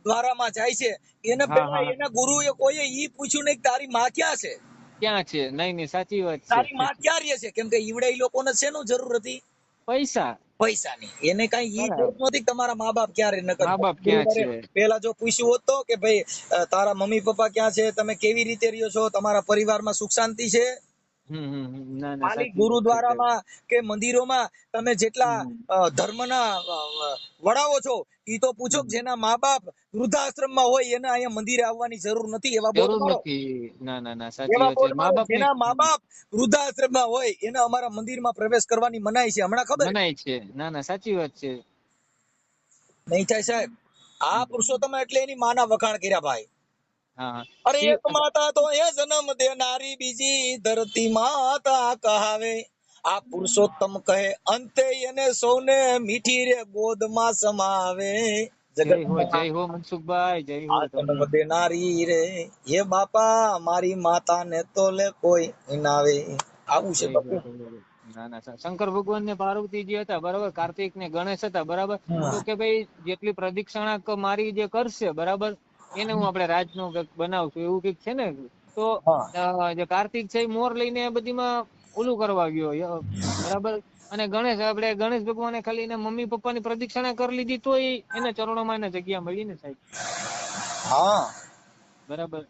Speaker 3: દ્વારામાં જાય છે, એને
Speaker 2: હા
Speaker 3: પેલા
Speaker 2: હા,
Speaker 3: એના ગુરુએ કોઈએ ઈ પૂછ્યું નહીં કે તારી માં ક્યાં છે,
Speaker 2: ક્યાં છે. નહીં નહીં, સાચી વાત છે.
Speaker 3: તારી માં ક્યાં રહે છે. કેમ કે ઈવડે ઈ લોકોને શેનું જરૂર હતી?
Speaker 2: પૈસા.
Speaker 3: પૈસાની. એને કઈ ઈ
Speaker 2: બરાબર.
Speaker 3: જરૂર નથી કે તમારા મા બાપ ક્યારે નકર
Speaker 2: મા બાપ ક્યાં
Speaker 3: ગુરુવારે
Speaker 2: છે.
Speaker 3: પેલા જો પૂછ્યું હોત તો કે ભાઈ તારા મમ્મી પપ્પા ક્યાં છે, તમે કેવી રીતે રહ્યો છો, તમારા પરિવારમાં સુખ શાંતિ છે.
Speaker 2: ના ના,
Speaker 3: ખાલી
Speaker 2: સાચી વાત છે સાહેબ.
Speaker 3: ગુરુદ્વારામાં કે મંદિરોમાં તમે જેટલા ધર્મના વડાઓ છો ઈ તો પૂછો કે જેના મા બાપ વૃદ્ધાશ્રમમાં હોય એને અહીંયા મંદિરે આવવાની જરૂર નથી, એવા બોર્ડ
Speaker 2: જરૂર
Speaker 3: મારો.
Speaker 2: નથી. ના ના ના, સાચી
Speaker 3: એવા
Speaker 2: વાત છે.
Speaker 3: બોર્ડ
Speaker 2: મા
Speaker 3: મારો
Speaker 2: બાપ ની
Speaker 3: જેના મા બાપ વૃદ્ધાશ્રમમાં હોય એને અમારા મંદિરમાં પ્રવેશ કરવાની મનાઈ છે. હમણાં ખબર
Speaker 2: મનાય છે. ના ના, સાચી વાત છે.
Speaker 3: નહીં થાય સાહેબ. આ પુરુષોત્તમ એટલે એની માના વખાણ કર્યા ભાઈ.
Speaker 2: હા હા.
Speaker 3: અરે એક માતા તો એ જન્મ દેનારી, બીજી ધરતી માતા કહાવે. આ પુરુષોત્તમ કહે અંતે એને સૌને મીઠી રે ગોદમાં સમાવે.
Speaker 2: જય હો, જય
Speaker 3: જગતમાં
Speaker 2: હો મનસુખભાઈ, જય હો.
Speaker 3: આ જન્મ
Speaker 2: ધન્ય.
Speaker 3: દેનારી રે, હે બાપા મારી માતા ને તો લે કોઈ ઇનાવે. આવું છે
Speaker 2: જય હો,
Speaker 3: બાપુ.
Speaker 2: જય હો. ના ના, શંકર ભગવાન ને પાર્વતીજી હતા, બરાબર, કાર્તિક ને ગણેશ હતા, બરાબર, તો કે ભાઈ જેટલી પ્રદક્ષિણા મારી જે કરશે, બરાબર, એને હું આપણે રાજનો બનાવશું એવું કઈક છે ને. તો
Speaker 3: હા
Speaker 2: જે કાર્તિક છે એ મોર લઈને બધીમાં ઓલું કરવા ગયો, બરાબર, અને ગણેશ ભગવાને ખાલી એના મમ્મી પપ્પાની પ્રદક્ષિણા કરી લીધી તો એના ચરણોમાં એને જગ્યા મળી ને સાહેબ.
Speaker 1: હા
Speaker 2: બરાબર.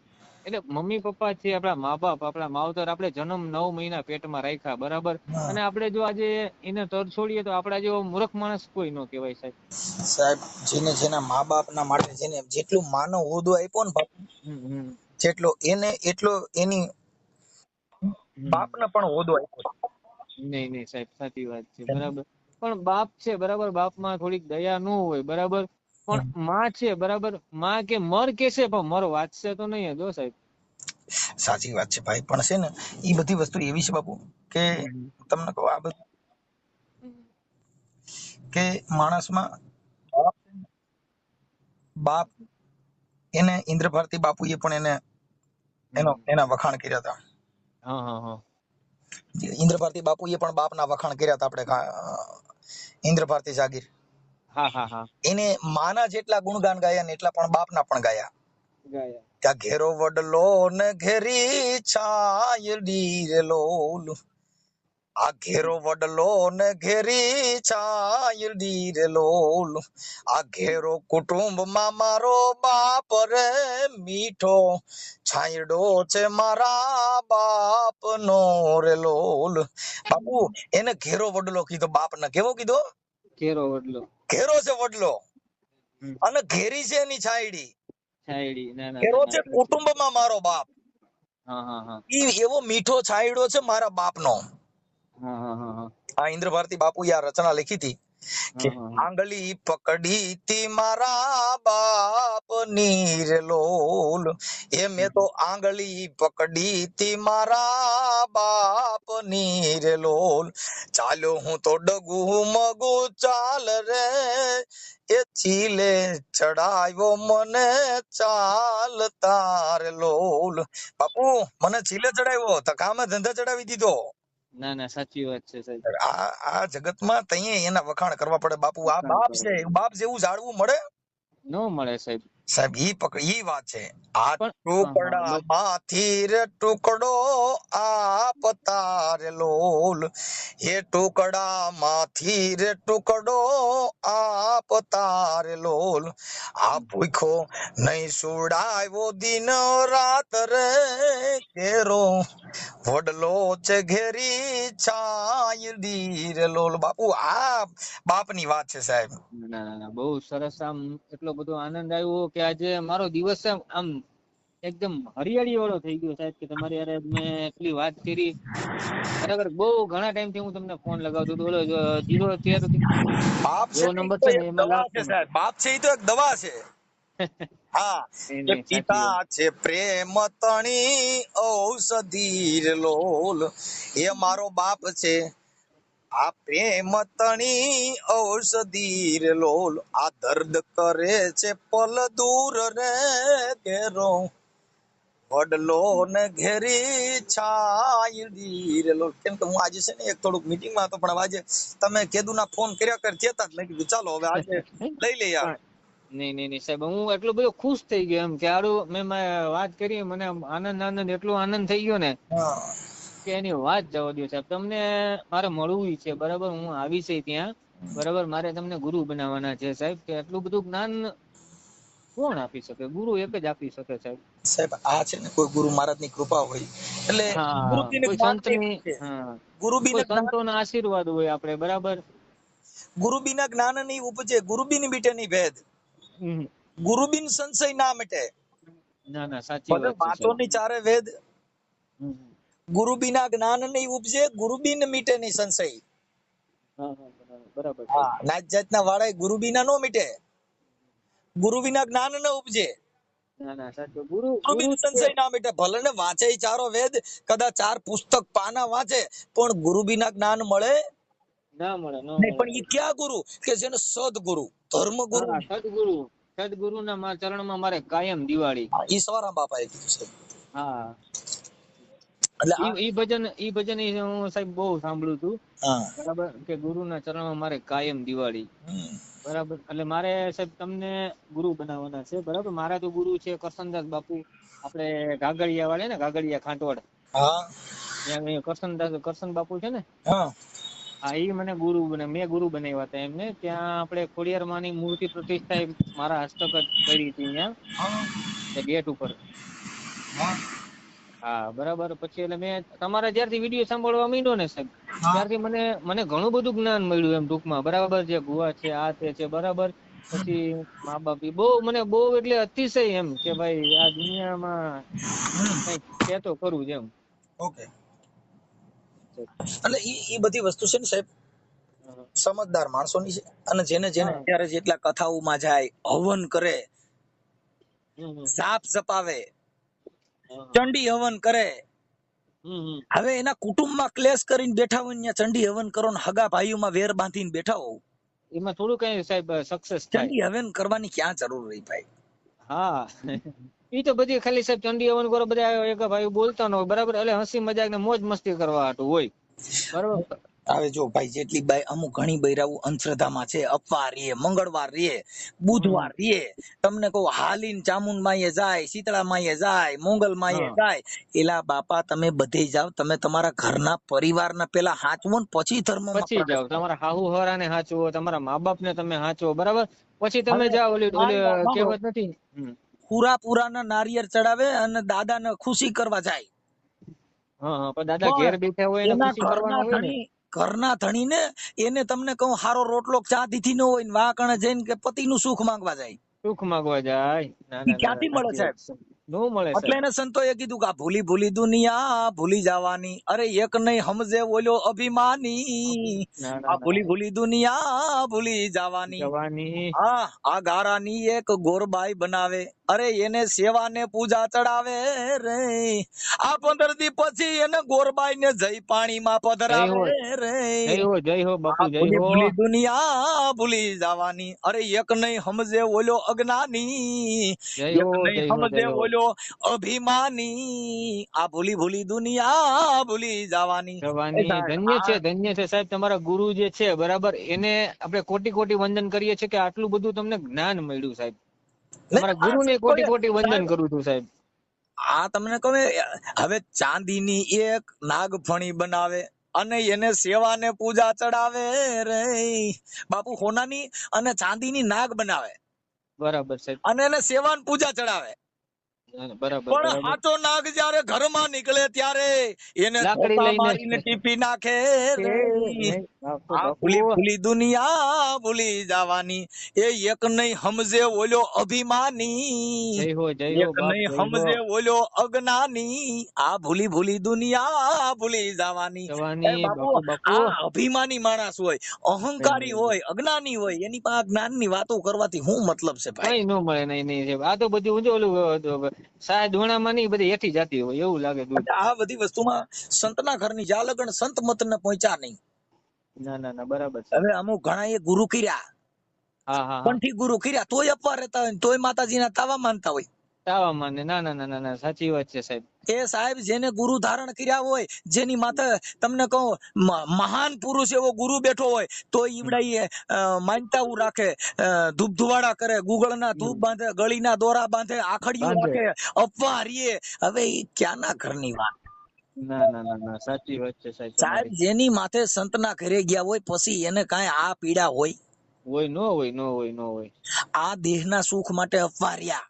Speaker 2: એટલે મમ્મી પપ્પા છે આપણા મા બાપ, આપણા માવતર, આપણે જન્મ 9 મહિના પેટમાં રાખ્યા, બરાબર.
Speaker 1: હા.
Speaker 2: અને આપણે જો આજે એને તર છોડીએ તો આપણા જેવો મૂર્ખ માણસ કોઈ ન કહેવાય સાહેબ.
Speaker 1: સાહેબ, જેના મા બાપ ના માટે જેને જેટલું માનવ હોદો આપ્યો ને બાપુ,
Speaker 2: હમ
Speaker 1: જેટલો એને એટલો એની
Speaker 2: હમ
Speaker 1: બાપને પણ હોદો આપ્યો.
Speaker 2: નહીં સાહેબ, સાચી વાત છે, બરાબર. પણ બાપ છે, બરાબર, બાપમાં થોડીક દયા ન હોય, બરાબર. પણ માં છે, બરાબર, માં કે મર કેશે પણ મર વાંચશે તો નહીં જો સાહેબ.
Speaker 1: સાચી વાત છે ભાઈ, પણ છે ને એ બધી વસ્તુ એવી છે બાપુ કે તમને કહું આ બધું કે માણસમાં બાપ એને ઇન્દ્ર ભારતી બાપુએ પણ એના વખાણ કર્યા હતા.
Speaker 2: હા હા હા
Speaker 1: ઇન્દ્ર ભારતી બાપુએ પણ બાપના વખાણ કર્યા હતા. આપણે ઇન્દ્ર ભારતી જાગીર
Speaker 2: હા હા હા
Speaker 1: એને માના જેટલા ગુણગાન ગાયા ને એટલા પણ બાપના પણ ગાયા.
Speaker 2: ગાયા.
Speaker 1: ત્યાં ઘેરો વડલો ને ઘેરી છાયડી રે લોલ, આ ઘેરો વડલો ને ઘેરી છાયડી રે લોલ, આ ઘેરો કુટુંબ માં મારો બાપ રે મીઠો છાયડો છે મારા બાપ નો રે લોલ. બાપુ એને ઘેરો વડલો કીધો, બાપ ને કેવો કીધો?
Speaker 2: કેરો વડલો.
Speaker 1: ઘેરો છે વડલો અને ઘેરી છે એની છાયડી.
Speaker 2: છાયડી. ના ના
Speaker 1: ઘેરો
Speaker 2: ના
Speaker 1: છે
Speaker 2: ના.
Speaker 1: કુટુંબમાં મારો બાપ,
Speaker 2: હા હા હા
Speaker 1: એવો મીઠો છાયડો છે મારા બાપનો.
Speaker 2: હા હા હા હા
Speaker 1: આ ઇન્દ્ર ભારતી બાપુએ આ રચના લખી હતી કે
Speaker 2: હા હા
Speaker 1: આંગળી પકડી તી મારા બાપ ની રે લોલ, એ મેં તો આંગળી પકડી તી મારા બાપ ની રે લોલ, ચાલ્યો હું તો ડગુ મગુ ચાલ રે, એ ચીલે ચડાવ્યો મને ચાલતા રે લોલ. બાપુ મને ચીલે ચડાવ્યો તો કામે ધંધા ચડાવી દીધો.
Speaker 2: ના ના, સાચી વાત છે સાહેબ.
Speaker 1: આ જગતમાં તઈએ એના વખાણ કરવા પડે બાપુ. આ બાપ છે, બાપ જેવું જાળવું મળે
Speaker 2: ન મળે સાહેબ.
Speaker 1: સાહેબ. ઈ વાત છે. આ
Speaker 2: પણ હા હા
Speaker 1: ટુકડા માંથી રે ટુકડો આપતા રે લોલ, એ ટુકડા માંથી રે ટુકડો આપતા રે લોલ, આ ભૂખો નહીં સુડાવ્યો દિન રાત રે, કેરો વડલો છે ઘેરી છાયડી રે લોલ. બાપુ આ બાપની વાત છે સાહેબ.
Speaker 2: ના ના ના, બહુ સરસ. આમ એટલો બધો આનંદ આવ્યો કે આજે મારો દિવસ આમ એકદમ હરિયાળી વાળો થઈ ગયો સાહેબ, કે તમારી યારે મેં એટલી વાત કરી. બરાબર. બહુ ઘણા ટાઈમ થી હું તમને ફોન લગાવતો હતો. ઓલો 013
Speaker 1: બાપ છે
Speaker 2: એવો
Speaker 1: ને
Speaker 2: નંબર
Speaker 1: એ તો
Speaker 2: છે ને,
Speaker 1: એક
Speaker 2: એમાં
Speaker 1: દવા
Speaker 2: લાગતો
Speaker 1: છે
Speaker 2: નતો.
Speaker 1: સાહેબ. બાપ છે એ તો એક દવા છે. હા,
Speaker 2: નહીં
Speaker 1: કે
Speaker 2: નહીં, સાચી
Speaker 1: પિતા
Speaker 2: વાત.
Speaker 1: છે પ્રેમ તણી ઔષધિ રે લોલ, એ મારો બાપ છે આ પ્રેમ તણી ઔષધિ રે લોલ, આ દર્દ કરે છે પલ દૂર રે, ઘેરો વડલો ને ઘેરી છાયડી રે લોલ. કેમ કે હું આજે છે ને એક થોડુંક મીટિંગમાં હતો, પણ હવે આજે તમે કેદુના ફોન કર્યા કરતા જ મેં કીધું ચાલો હવે આજે લઈ લઈએ.
Speaker 2: પણ નહીં સાહેબ, હું એટલો બધો ખુશ થઈ ગયો એમ કે આડું મેં વાત કરી, મને આનંદ એટલો આનંદ થઈ ગયો ને
Speaker 1: હા
Speaker 2: કે એની વાત જવા દો સાહેબ. તમને મારે મળવું છે, બરાબર. હું આવી છે ત્યાં, બરાબર. મારે તમને ગુરુ બનાવવાના છે સાહેબ. કે આટલું બધું જ્ઞાન કોણ આપી શકે? ગુરુ એક જ આપી શકે સાહેબ.
Speaker 1: સાહેબ આ છે ને કોઈ ગુરુ મહારાજ ની કૃપા હોય એટલે ગુરુ
Speaker 2: હા,
Speaker 1: બિન
Speaker 2: કોઈ
Speaker 1: જ્ઞાન નહીં
Speaker 2: સંતની,
Speaker 1: ઉપજે.
Speaker 2: હા,
Speaker 1: ગુરુ બિન
Speaker 2: કોઈ
Speaker 1: જ્ઞાન,
Speaker 2: સંતોના આશીર્વાદ હોય આપણે, બરાબર.
Speaker 1: ગુરુ બિના જ્ઞાન નહીં ઉપજે, ગુરુ બિન મીટે નહીં ભેદ,
Speaker 2: હમ.
Speaker 1: ગુરુ બિન સંશય ના મિટે.
Speaker 2: ના ના, સાચી
Speaker 1: ભલે
Speaker 2: વાત છે
Speaker 1: વાતો
Speaker 2: સાહેબ.
Speaker 1: ની ચારે વેદ,
Speaker 2: હમ.
Speaker 1: ગુરુ બિના જ્ઞાન નહીં ઉપજે, ગુરુ બિન મીટે નહીં સંશય.
Speaker 2: હા હા, બરાબર સાહેબ.
Speaker 1: હા, નાત જાતના વાળા ગુરુ બિના નો મીટે, ગુરુ વિના જ્ઞાન ન ઉપજે,
Speaker 2: ના ના, સાચું. ગુરુ
Speaker 1: ગુરુ
Speaker 2: ગુરુ
Speaker 1: બિન
Speaker 2: જ છે.
Speaker 1: સંશય ના મીટે. ભલે ને વાંચે ચારો વેદ, કદાચ 4 પુસ્તક પાના વાંચે, પણ ગુરુ બિના જ્ઞાન મળે
Speaker 2: ના મળે, ન
Speaker 1: નહીં.
Speaker 2: મળે
Speaker 1: પણ એ
Speaker 2: સાહેબ.
Speaker 1: ક્યાં ગુરુ? કે જેને સદગુરુ, ધર્મ ગુરુ,
Speaker 2: હા, સદગુરુના ચરણમાં મારે કાયમ દિવાળી.
Speaker 1: ઈ સવારામ બાપાએ કીધું છે.
Speaker 2: હા,
Speaker 1: એટલે આ
Speaker 2: ઈ ભજન હું સાહેબ બહુ સાંભળ્યું હતું,
Speaker 1: હા
Speaker 2: બરાબર. કે ગુરુના ચરણમાં મારે કાયમ દિવાળી, બરાબર. એટલે મારે સાહેબ તમને ગુરુ બનાવવાના છે, બરાબર. મારા તો ગુરુ છે કરશનદાસ બાપુ, આપણે ગાગડિયા વાળા ને, ગાગડિયા ખાંટવાડ,
Speaker 1: હા
Speaker 2: ત્યાં કરશન બાપુ છે ને.
Speaker 1: હા
Speaker 2: હા, ઈ મને મેં ગુરુ બનાવ્યા હતા એમને. ત્યાં આપણે ખોડિયાર માની મૂર્તિ પ્રતિષ્ઠા મારા હસ્તક જ કરી હતી ત્યાં ગેટ ઉપર. હા બરાબર. પછી એટલે મેં તમારા જ્યારથી વિડીયો સાંભળવા માંડ્યો ને સાહેબ, ત્યારથી મને મને ઘણું બધું જ્ઞાન મળ્યું એમ ટૂંકમાં. બરાબર, જે ભુવા છે આ તે છે બરાબર. પછી મા બાપ બહુ મને બહુ એટલે અતિશય એમ કે ભાઈ આ દુનિયામાં કઈક છે તો કરવું જ એમ.
Speaker 1: ઓકે. એટલે ઈ બધી વસ્તુ છે ને સાહેબ, સમજદાર માણસોની છે. અને જેને જેને
Speaker 2: હા.
Speaker 1: અત્યારે જેટલા કથાઓમાં જાય, હવન કરે,
Speaker 2: હમ.
Speaker 1: જાપ જપાવે,
Speaker 2: હા.
Speaker 1: ચંડી હવન કરે,
Speaker 2: હમ.
Speaker 1: હવે એના કુટુંબમાં ક્લેશ કરીને બેઠા હોય ને ચંડી હવન કરો ને હગા ભાઈઓમાં વેર બાંધીને બેઠા હોવ,
Speaker 2: એમાં થોડું કઈ સાહેબ સક્સેસ થાય.
Speaker 1: ચંડી હવન કરવાની ક્યાં જરૂર રહી ભાઈ?
Speaker 2: હા ઈ તો બધી ખાલી સાહેબ ચંડી હવન કરો બધા એક ભાઈ બોલતા ન હોય બરાબર, એટલે હસી મજાક ને મોજ મસ્તી કરવા હાટું હોય બરાબર.
Speaker 1: હવે જો ભાઈ જેટલી બાઈ અમુક ઘણી બૈરાવું અંધશ્રદ્ધામાં છે, અપવાર રે, મંગળવાર રે, બુધવાર રે, તમને કહું હાલીન ચામુંડ માએ જાય, શીતળા માએ જાય, મોંગલ માએ
Speaker 2: હા
Speaker 1: જાય. એલા બાપા તમે બધે જાવ, તમે તમારા ઘરના પરિવારના પેલા હાચવો ને પછી ધર્મમાં
Speaker 2: પછી
Speaker 1: પ્રવેશ
Speaker 2: જાઓ,
Speaker 1: કરો.
Speaker 2: તમારા હાહુ હરા ને હાચવો, તમારા મા બાપ ને તમે હાચવો બરાબર, પછી તમે
Speaker 1: હવે
Speaker 2: જાઓ. ઓલી
Speaker 1: મારી વાત સાંભળો,
Speaker 2: કહેવત નથી.
Speaker 1: પુરાના નારિયેળ ચડાવે અને દાદાને ખુશી કરવા જાય,
Speaker 2: હા હા, પણ દાદા ઘેર
Speaker 1: પણ
Speaker 2: બેઠા હોય એને
Speaker 1: એના
Speaker 2: ખુશી કરવાના હોય ને.
Speaker 1: ઘરના ધણી ને એને તમને કહું હારો રોટલો ચા દીધી ન હોય ને વાકણે જઈને કે પતિનું સુખ માંગવા જાય,
Speaker 2: સુખ માંગવા જાય. ના
Speaker 1: ઈ
Speaker 2: ના ના ના,
Speaker 1: ક્યાંથી મળે
Speaker 2: સાચી વાત
Speaker 1: સાહેબ?
Speaker 2: છે. નો મળે
Speaker 1: એટલે
Speaker 2: સાહેબ.
Speaker 1: એને સંતોએ કીધું કે આ ભૂલી ભૂલી દુનિયા ભૂલી જવાની, અરે એક નહીં સમજે ઓલો અભિમાની,
Speaker 2: ના ના
Speaker 1: આ
Speaker 2: ના,
Speaker 1: ભૂલી ભૂલી દુનિયા ભૂલી જવાની.
Speaker 2: જવાની.
Speaker 1: હા, આ ગારાની એક ગોરબાઈ બનાવે, અરે એને સેવા ને પૂજા ચડાવે રે, આ 15 દી પછી એને ગોરબાઈ ને જઈ પાણીમાં
Speaker 2: જય
Speaker 1: પધરાવે
Speaker 2: હો,
Speaker 1: રે.
Speaker 2: જય હો બાપુ,
Speaker 1: આ
Speaker 2: જય
Speaker 1: ભૂલી
Speaker 2: હો.
Speaker 1: ભૂલી દુનિયા ભૂલી જવાની, અરે એક નહીં સમજે ઓલો અજ્ઞાની,
Speaker 2: જય
Speaker 1: એક
Speaker 2: હો,
Speaker 1: નહીં
Speaker 2: જય હો,
Speaker 1: સમજે
Speaker 2: જય હો.
Speaker 1: ઓલો અભિમાની, આ ભૂલી ભૂલી દુનિયા ભૂલી જવાની. એ
Speaker 2: જવાની.
Speaker 1: સાહેબ
Speaker 2: ધન્ય છે સાહેબ તમારા ગુરુ જે છે બરાબર, એને આપણે કોટી કોટી વંદન કરીએ છીએ કે આટલું બધું તમને જ્ઞાન મળ્યું સાહેબ. તમારા ગુરુને કોટી કોટી વંદન
Speaker 1: સાહેબ
Speaker 2: કરું છું સાહેબ.
Speaker 1: આ તમને કહું, હવે ચાંદીની એક નાગફણી બનાવે અને એને સેવા ને પૂજા ચડાવે રે, બાપુ હોનાની અને ચાંદીની નાગ બનાવે
Speaker 2: બરાબર સાહેબ.
Speaker 1: અને એને સેવા ને પૂજા ચડાવે.
Speaker 2: બરાબર
Speaker 1: પણ
Speaker 2: બરાબર.
Speaker 1: હાચો નાગ જયારે ઘરમાં નીકળે ત્યારે એને
Speaker 2: લાકડી
Speaker 1: ધોકા
Speaker 2: લઈને
Speaker 1: મારીને ટીપી નાખે
Speaker 2: કે
Speaker 1: રે.
Speaker 2: નહીં બાપુ
Speaker 1: આ
Speaker 2: બાપુ.
Speaker 1: ભૂલી ભૂલી દુનિયા ભૂલી જવાની, એ એક નહીં સમજે ઓલો અભિમાની,
Speaker 2: જય હો, જય હો
Speaker 1: એક
Speaker 2: બાપ,
Speaker 1: નહીં
Speaker 2: જય હો.
Speaker 1: સમજે ઓલો અજ્ઞાની, આ ભૂલી ભૂલી દુનિયા ભૂલી જવાની. એ
Speaker 2: જવાની
Speaker 1: બાપુ
Speaker 2: બાપુ બાપુ.
Speaker 1: આ અભિમાની માણસ હોય,
Speaker 2: નહીં
Speaker 1: અહંકારી
Speaker 2: નહીં,
Speaker 1: હોય, અજ્ઞાની હોય, એની પાસે જ્ઞાનની વાતો કરવાથી શું મતલબ છે ભાઈ?
Speaker 2: કઈ ન મળે. નહીં નહીં સાહેબ, આ તો બધી ઊંચો ઓલું સાહેબ ધોણામાં નહીં બધી હેઠી જતી હોય એવું લાગે દૂધ.
Speaker 1: આ બધી વસ્તુમાં સંતના ઘરની જા લગન સંત મત ને પહોંચ્યા નહીં.
Speaker 2: ના ના ના, બરાબર સાહેબ.
Speaker 1: હવે અમુક ઘણા એ ગુરુ કર્યા,
Speaker 2: હા હા હા.
Speaker 1: કંઠી ગુરુ કર્યા, તોય અપવા રહેતા હોય, તોય માતાજીના તાવા માનતા હોય.
Speaker 2: તાવા માને. ના ના ના ના ના, સાચી વાત છે સાહેબ.
Speaker 1: એ સાહેબ જેને ગુરુ ધારણ કર્યા હોય, જેની માથે તમને કહું મહાન પુરુષ એવો ગુરુ બેઠો હોય, તો ઈવડાઈએ માનતા રાખે, ધૂપ ધુવાડા કરે, ગુગળના ધૂપ બાંધે, ગળીના દોરા બાંધે, આખડિયું
Speaker 2: બાંધે.
Speaker 1: રાખે, અપવા રીએ. હવે ઈ ક્યાંના ઘરની વાત?
Speaker 2: ના ના ના ના, સાચી વાત છે સાહેબ
Speaker 1: સાહેબ
Speaker 2: તમારી.
Speaker 1: જેની માથે સંતના ઘરે ગયા હોય પછી એને કાંઈ આ પીડા હોય?
Speaker 2: હોય નો હોય, નો હોય, નો હોય.
Speaker 1: આ દેહના સુખ માટે અપવા રહ્યા,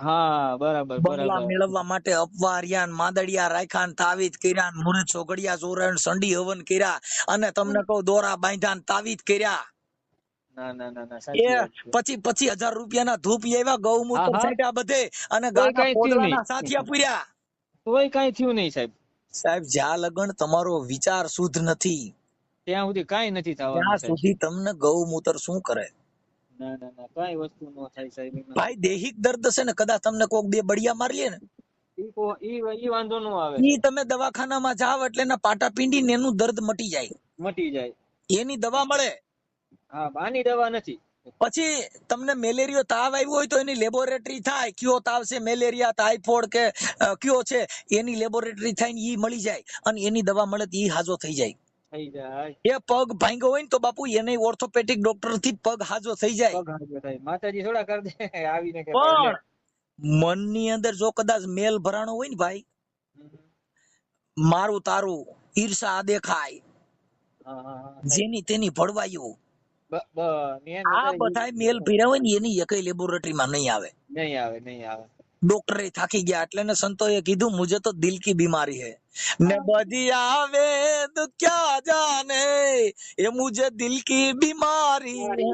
Speaker 2: હા બરાબર
Speaker 1: બંગલા
Speaker 2: બરાબર.
Speaker 1: મેળવવા માટે અપવા રહ્યા, માદડિયા રાખ્યા, તાવીજ કર્યા, મુરત છોગડિયા ચોર્યા, સંડી હવન કર્યા, અને તમને કહું દોરા બાંધ્યા, તાવીજ કર્યા.
Speaker 2: ના ના ના ના,
Speaker 1: એ
Speaker 2: સાચી વાત છે.
Speaker 1: પછી 25,000 રૂપિયાના ધૂપ આવ્યા,
Speaker 2: હા
Speaker 1: ગૌમૂત્ર
Speaker 2: હા,
Speaker 1: છાંટ્યા બધે, અને
Speaker 2: તોય
Speaker 1: ગાના
Speaker 2: કઈ થયું
Speaker 1: પોદળાના સાથિયા
Speaker 2: નહીં.
Speaker 1: પૂર્યા.
Speaker 2: તોય કઈ થયું નહીં સાહેબ.
Speaker 1: સાહેબ જ્યાં લગન તમારો વિચાર શુદ્ધ નથી,
Speaker 2: ત્યાં સુધી કઈ નથી થવાનું
Speaker 1: ત્યાં
Speaker 2: સાહેબ.
Speaker 1: સુધી તમને ગૌમૂત્ર શું કરે?
Speaker 2: ના ના ના, કઈ વસ્તુ નો થાય સાહેબ એમાં.
Speaker 1: ભાઈ દૈહિક દર્દ છે ને, કદાચ તમને કોક બે બળિયા મારી લે ને,
Speaker 2: ઈ વાંધો નો આવે
Speaker 1: ઈ
Speaker 2: સાહેબ.
Speaker 1: તમે દવાખાનામાં જાવ એટલે એના પાટા પીંડીને એનું દર્દ મટી જાય,
Speaker 2: મટી જાય.
Speaker 1: એની દવા મળે.
Speaker 2: હા, આની દવા નથી.
Speaker 1: પછી તમને મેલેરિયો તાવ આવ્યો હોય તો એની લેબોરેટરી થાય, કયો તાવ છે, મેલેરિયા, ટાઇફોઇડ કે કયો છે, એની લેબોરેટરી થાય ને ઈ મળી જાય, અને એની દવા મળે તો ઈ હાજો થઈ જાય.
Speaker 2: થઈ જાય.
Speaker 1: એ પગ ભાંગ્યો હોય ને તો બાપુ એને ઓર્થોપેડિક ડોક્ટર થી પગ હાજો થઈ જાય.
Speaker 2: પગ હાજર થાય. માતાજી થોડા કરી દે આવીને કે ભાઈ લે.
Speaker 1: પણ મનની અંદર જો કદાચ મેલ ભરાણો હોય ને ભાઈ, મારું તારું ઈર્ષા દેખાય,
Speaker 2: હા હા હા સાહેબ.
Speaker 1: જેની તેની ભળવાયું
Speaker 2: મેન
Speaker 1: આ
Speaker 2: વધારે use
Speaker 1: બધા મેલ ભર્યા હોય ને એની એકય લેબોરેટરીમાં નહીં આવે.
Speaker 2: નહીં આવે, નહીં આવે.
Speaker 1: ડોક્ટરે થાકી ગયા એટલે ને સંતોએ કીધું મુझे तो दिल की बीमारी है ने
Speaker 2: હા
Speaker 1: बदिया वेद क्या जाने ये मुझे दिल की बीमारी है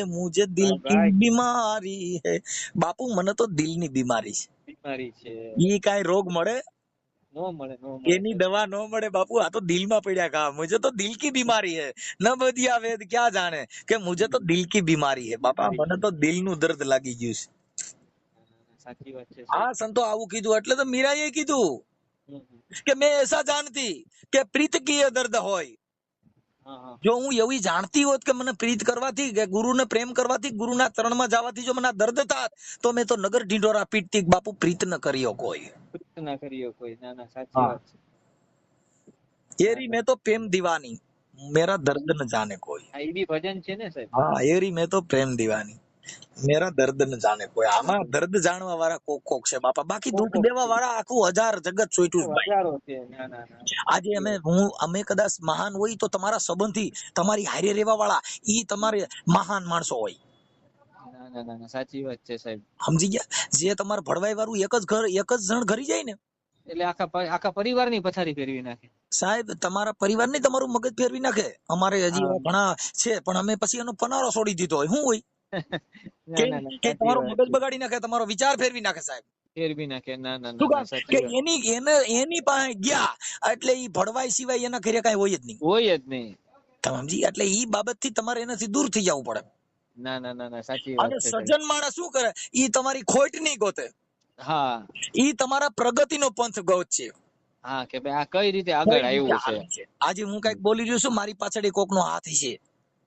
Speaker 1: मुझे दिल
Speaker 2: ભાઈ
Speaker 1: की
Speaker 2: ભાઈ,
Speaker 1: बीमारी है. બાપુ મને તો દિલની બીમારી છે.
Speaker 2: બીમારી છે.
Speaker 1: ઈ કાંઈ રોગ મળે
Speaker 2: નો મળે, નો મળે
Speaker 1: એની
Speaker 2: સાહેબ.
Speaker 1: દવા ન મળે બાપુ. આ તો દિલમાં પડ્યા ઘા. મુझे तो दिल की बीमारी है न बदिया वेद क्या जाने કે मुझे तो दिल की बीमारी है. બાપા
Speaker 2: બીમારી
Speaker 1: મને
Speaker 2: છે.
Speaker 1: તો દિલનું દર્દ લાગી ગયું છે.
Speaker 2: સાચી વાત છે
Speaker 1: આ
Speaker 2: સાહેબ.
Speaker 1: સંતો આવું કીધું એટલે તો મીરાએ કીધું
Speaker 2: હમ, હમ.
Speaker 1: કે મેં ऐसा जानती કે પ્રીત કી એ દર્દ હોય.
Speaker 2: હા હા
Speaker 1: જો હું એવી જાણતી હોત કે મને પ્રીત કરવાથી કે ગુરુને પ્રેમ કરવાથી ગુરુના ચરણમાં જવાથી જો મને આ દર્દ થાત તો મેં તો નગર ઢીંઢોરા પીટતી કે બાપુ પ્રીત ન કર્યો કોઈ.
Speaker 2: ના કર્યો કોઈ. ના ના સાચી
Speaker 1: હા
Speaker 2: વાત છે.
Speaker 1: એરી મેં તો પ્રેમ દીવાની મેરા દર્દ ન જાને કોઈ.
Speaker 2: હા, એ બી ભજન છે ને સાહેબ.
Speaker 1: હા એરી મેં તો પ્રેમ દીવાની મેરા દર્દ ન જાને કોઈ. આમાં દર્દ જાણવા વાળા કોક કોક છે બાપા. બાકી
Speaker 2: કોક
Speaker 1: દુઃખ
Speaker 2: કોક
Speaker 1: દેવા
Speaker 2: છે.
Speaker 1: વાળા આખું હજાર જગત ચોઈટું છે ભાઈ.
Speaker 2: હજારો છે. ના ના ના
Speaker 1: આજે
Speaker 2: સાચી વાત.
Speaker 1: અમે કદાચ મહાન હોય તો તમારા સંબંધી તમારી હારે રહેવા વાળા ઈ તમારે મહાન માણસો હોય.
Speaker 2: ના ના ના ના સાચી વાત છે સાહેબ.
Speaker 1: સમજી ગયા. જે તમારે ભળવાઈ વાળું એક જ જણ ઘરી જાય ને
Speaker 2: એટલે આખા પરિવારની પથારી ફેરવી નાખે.
Speaker 1: સાહેબ તમારા પરિવાર ને તમારું મગજ ફેરવી નાખે. અમારે હજી
Speaker 2: હા.
Speaker 1: એવા ઘણા છે પણ અમે પછી એનો પનારો છોડી દીધો હોય. શું હોય
Speaker 2: ના ના ના
Speaker 1: કે
Speaker 2: સાચી
Speaker 1: તમારો
Speaker 2: વાત
Speaker 1: મગજ
Speaker 2: છે.
Speaker 1: બગાડી નાખે, તમારો વિચાર ફેરવી નાખે સાહેબ.
Speaker 2: ફેરવી નાખે. ના ના ના
Speaker 1: શું
Speaker 2: ના
Speaker 1: કામ કે
Speaker 2: સાચી વાત.
Speaker 1: એની પાસે ગયા એટલે ઈ ભળવાઈ સિવાય એના ઘરે કઈ હોય જ નહીં.
Speaker 2: હોય જ નહીં.
Speaker 1: તમે સમજી. એટલે ઈ બાબત થી તમારે એનાથી દૂર થઈ જવું પડે.
Speaker 2: ના ના ના ના સાચી
Speaker 1: અને
Speaker 2: વાત છે સાહેબ.
Speaker 1: સજ્જન માણસ શું કરે ઈ તમારી ખોટ નહીં ગોતે,
Speaker 2: હા
Speaker 1: ઈ તમારા પ્રગતિનો પંથ ગોતશે.
Speaker 2: હા કે ભાઈ આ કઈ રીતે
Speaker 1: કઈ
Speaker 2: આગળ
Speaker 1: રીતે
Speaker 2: આવ્યું છે.
Speaker 1: હાલે છે. આજે હું કઈક બોલી રહ્યો છું મારી પાછળ કોકનો હાથ છે.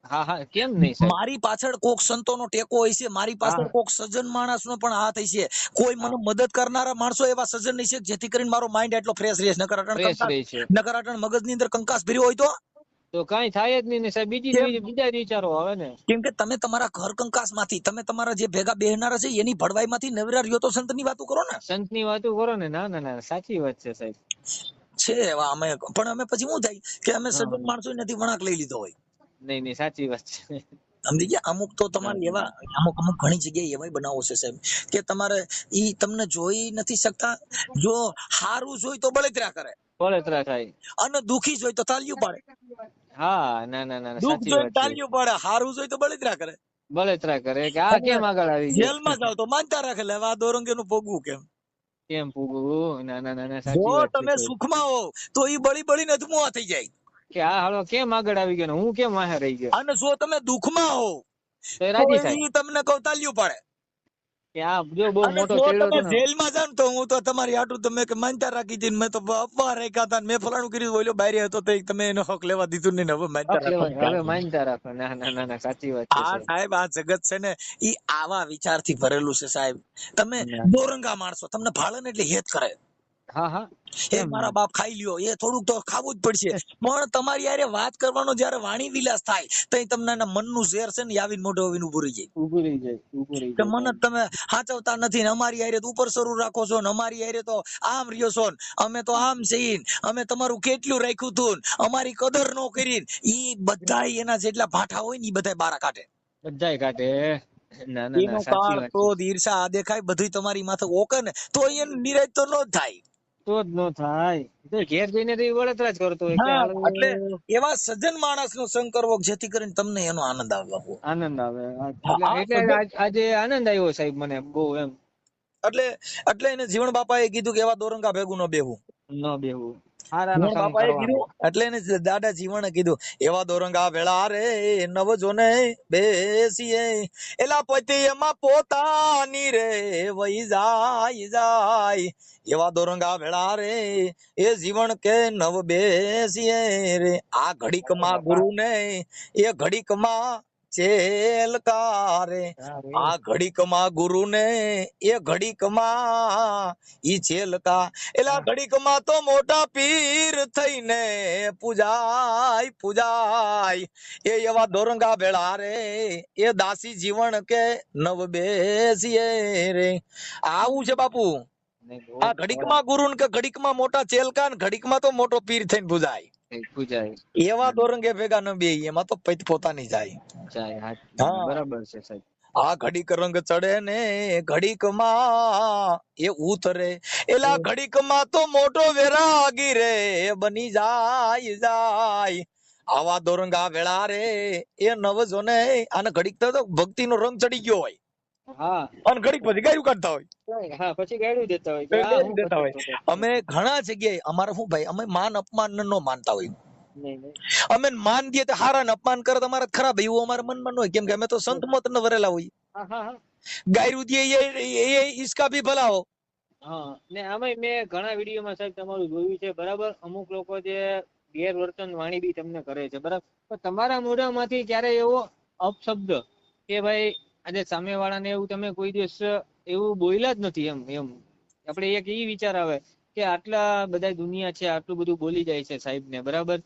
Speaker 2: હા હા કેમ નહીં સાહેબ.
Speaker 1: મારી પાછળ કોક સંતોનો ટેકો હોય છે. મારી પાછળ
Speaker 2: હા
Speaker 1: કોક સજ્જન માણસનો પણ હાથ છે. કોઈ મને
Speaker 2: હા
Speaker 1: મદદ કરનારા માણસો એવા સજ્જન છે જેથી કરીને મારો માઇન્ડ એટલો ફ્રેશ રહે.
Speaker 2: ફ્રેશ રહી છે.
Speaker 1: નકર અટણ મગજની અંદર કંકાસ ભર્યો હોય
Speaker 2: તો કઈ થાય જ નહીં ને સાહેબ.
Speaker 1: કેમ
Speaker 2: બીજા જ વિચારો આવે ને.
Speaker 1: કેમ કે તમે તમારા ઘર કંકાસ માંથી તમે તમારા જે ભેગા બેહનારા છે એની ભળવાઈ માંથી નવરા રહ્યો તો સંતની વાતો કરો ને.
Speaker 2: સંતની વાતો કરો ને. ના ના ના સાચી વાત છે સાહેબ.
Speaker 1: છે એવા અમે પણ અમે પછી શું થાય કે અમે
Speaker 2: હા
Speaker 1: સજ્જન માણસો નથી વળાંક લઈ લીધો હોય.
Speaker 2: નહીં નહીં સાચી વાત છે.
Speaker 1: સમજી ગયા. અમુક તો
Speaker 2: ના
Speaker 1: તમારે
Speaker 2: ના
Speaker 1: એવા
Speaker 2: ના.
Speaker 1: અમુક ઘણી જગ્યાએ એવા બનાવો છે સાહેબ કે તમારે ઈ તમને જોઈ નથી શકતા. જો હારું જોઈ તો બળતરા કરે
Speaker 2: બળતરા થાય.
Speaker 1: અને દુખી જોઈ તો તાલિયું પાડે.
Speaker 2: હા ના ના ના ના,
Speaker 1: દુઃખ
Speaker 2: સાચી
Speaker 1: જોઈને
Speaker 2: વાત છે.
Speaker 1: તાલિયું પાડે, હારું જોઈ તો બળતરા કરે.
Speaker 2: બળતરા કરે કે આ
Speaker 1: અને
Speaker 2: કેમ આગળ આવી ગયો.
Speaker 1: જેલમાં જાવ તો માનતા રાખે લે હવે આ દોરંગીનું ભોગવું કેમ.
Speaker 2: કેમ પૂગવું. ના ના ના ના
Speaker 1: જો
Speaker 2: સાચી વાત છે
Speaker 1: તમે
Speaker 2: સાહેબ.
Speaker 1: સુખમાં હો તો ઈ બળી બળીને ધુઆ થઈ જાય.
Speaker 2: કે આ હાલો કેમ આગળ આવી ગયો ને હું કેમ વાહે રહી ગયો.
Speaker 1: અને જો તમે દુઃખમાં હો
Speaker 2: તો એ
Speaker 1: તો
Speaker 2: રાજી થાય
Speaker 1: ઈ તમને કહું તાલિયું પાડે.
Speaker 2: કે આ જો બહુ
Speaker 1: અને
Speaker 2: મોટો
Speaker 1: જો
Speaker 2: ચેડો
Speaker 1: તમે
Speaker 2: હતો ને.
Speaker 1: જેલમાં જાવ ને તો હું તો તમારી આટું તમે કે માનતા રાખી હતી ને મેં તો અપવા રાખ્યા હતા ને મેં ફલાણું કર્યું ઓલો બારે હતો તો તમે એનો હક લેવા દીધું નહીં ને હવે માનતા
Speaker 2: હક
Speaker 1: રાખો.
Speaker 2: લેવાય હવે માનતા રાખો. ના ના ના ના સાચી વાત છે
Speaker 1: આ
Speaker 2: સાહેબ.
Speaker 1: સાહેબ આ જગત છે ને ઈ આવા વિચારથી ભરેલું છે સાહેબ. તમે
Speaker 2: ના.
Speaker 1: દોરંગા માણસો તમને ભાળે ને એટલે હેત કરે.
Speaker 2: હા હા
Speaker 1: એ
Speaker 2: કેમ
Speaker 1: મારા બાપ ખાઈ લ્યો એ થોડુંક તો ખાવું જ પડશે. પણ તમારી યારે વાત કરવાનો જયારે વાણી વિલાસ થાય તો તમને એના મનનું ઝેર છે ને આવીને મોઢે આવીને ઉભું રહી જાય
Speaker 2: ઉભું રહી જાય. ઉભું રહી
Speaker 1: કે
Speaker 2: જાય
Speaker 1: મને
Speaker 2: સાહેબ.
Speaker 1: તમે સાચવતા નથી ને અમારી યારે તો ઉપર શરૂ રાખો છો ને અમારી યારે તો આમ રહ્યો છો ને અમે તો આમ છીએ ને અમે તમારું કેટલું રાખ્યું તું ને અમારી કદર નો કરી. ઈ બધા એના જેટલા ભાઠા હોય ને ઈ બધા બારા કાઢે.
Speaker 2: બધાય કાઢે. ના ના
Speaker 1: એનો
Speaker 2: ના સાચી
Speaker 1: કાળ
Speaker 2: વાત છે.
Speaker 1: ક્રોધ ઈર્ષા આ દેખાય બધું તમારી માથે ઓકે ને તો એને નિરાજ તો ન જ થાય.
Speaker 2: તો જ નો થાય. તો ઘેર જઈને તો એ બળતરા જ કરતો હોય કે
Speaker 1: હા
Speaker 2: હાલો
Speaker 1: એટલે એવા સજ્જન માણસ નો સંગ કરવો જેથી કરીને તમને એનો આનંદ આવે બાપુ.
Speaker 2: આનંદ આવે.
Speaker 1: હા
Speaker 2: એટલે
Speaker 1: આ
Speaker 2: એટલે
Speaker 1: સજ્જન
Speaker 2: આજે આનંદ આવ્યો સાહેબ મને બહુ એમ.
Speaker 1: એટલે એટલે એને જીવન બાપાએ કીધું કે એવા દોરંગા ભેગું ન બેહવું.
Speaker 2: ન બેહવું. હારાનો
Speaker 1: જીવન
Speaker 2: સંગ
Speaker 1: બાપાએ
Speaker 2: કરવાનો.
Speaker 1: કીધું એટલે એને દાદા જીવણે કીધું એવા દોરંગા ભેળા રે નવ જોને બેસીએ એલા પતિ એમાં પોતાની રે વહી જાય એવા દોરંગા ભેળા રે એ જીવન કે નવ બેસીએ રે આ ઘડીક માં ગુરુ ને એ ઘડીક માં ચેલકારે આ ઘડીક માં ગુરુ ને એ ઘડીક માં ઈ ચેલકા એલા ઘડીક માં તો મોટા પીર થઈને પૂજાય એ એવા દોરંગા ભેળા રે એ દાસી જીવન કે નવ બેસીએ રે. આવું છે બાપુ.
Speaker 2: નહીં,
Speaker 1: આ ઘડીક માં ગુરુ ને કે ઘડીક માં મોટા ચેલકા ને ઘડીક માં તો મોટો પીર થઈને પૂજાય.
Speaker 2: કઈ પૂજાય
Speaker 3: એવા દોરંગે ભેગા ન બે, એમાં તો પૈત પોતાની જાય.
Speaker 2: જાય હાથ.
Speaker 3: હા,
Speaker 2: બરાબર છે સાહેબ.
Speaker 3: આ ઘડીક રંગ ચડે ને ઘડીક માં એ ઉતરે, એલા ઘડીક માં તો મોટો વેરાગી રે બની જાય. આવા દોરંગા વેળા રે એ નવજો ને, આને ઘડીક તો ભક્તિ નો રંગ ચડી ગયો હોય
Speaker 2: હા
Speaker 3: અને ઘડીક પછી ગાયું કાઢતા હોય.
Speaker 2: હા, પછી ગાડી દેતા હોય કે આ હું
Speaker 3: દેતા હોય.
Speaker 2: કરતો હતો.
Speaker 3: અમે ઘણા જગ્યાએ અમારે શું ભાઈ, અમે માન અપમાન નો માનતા હોય.
Speaker 2: નહીં નહીં.
Speaker 3: અમે માન દઈએ તો હારા ને અપમાન કરે તમારે ખરાબ, એવું અમારા મનમાં ન હોય. કેમ કે અમે તો સંત મત ને વરેલા હોય.
Speaker 2: હા હા હા.
Speaker 3: ગાયરું દે એ ઈસકા ભી ભલાઓ.
Speaker 2: હા, ને આમાં મેં ઘણા વિડીયોમાં સાહેબ તમારું જોયું છે, બરાબર. અમુક લોકો જે ગેરવર્તન વાણી બી તમને કરે છે, બરાબર. પણ તમારા મોઢામાંથી ક્યારે એવો અપશબ્દ કે ભાઈ આજે સામેવાળાને એવું તમે કોઈ દિવસ એવું બોલ્યા જ નથી, એમ આપણે એક એ વિચાર આવે કે આટલા બધા દુનિયા છે, આટલું બધું બોલી જાય છે સાહેબ ને, બરાબર,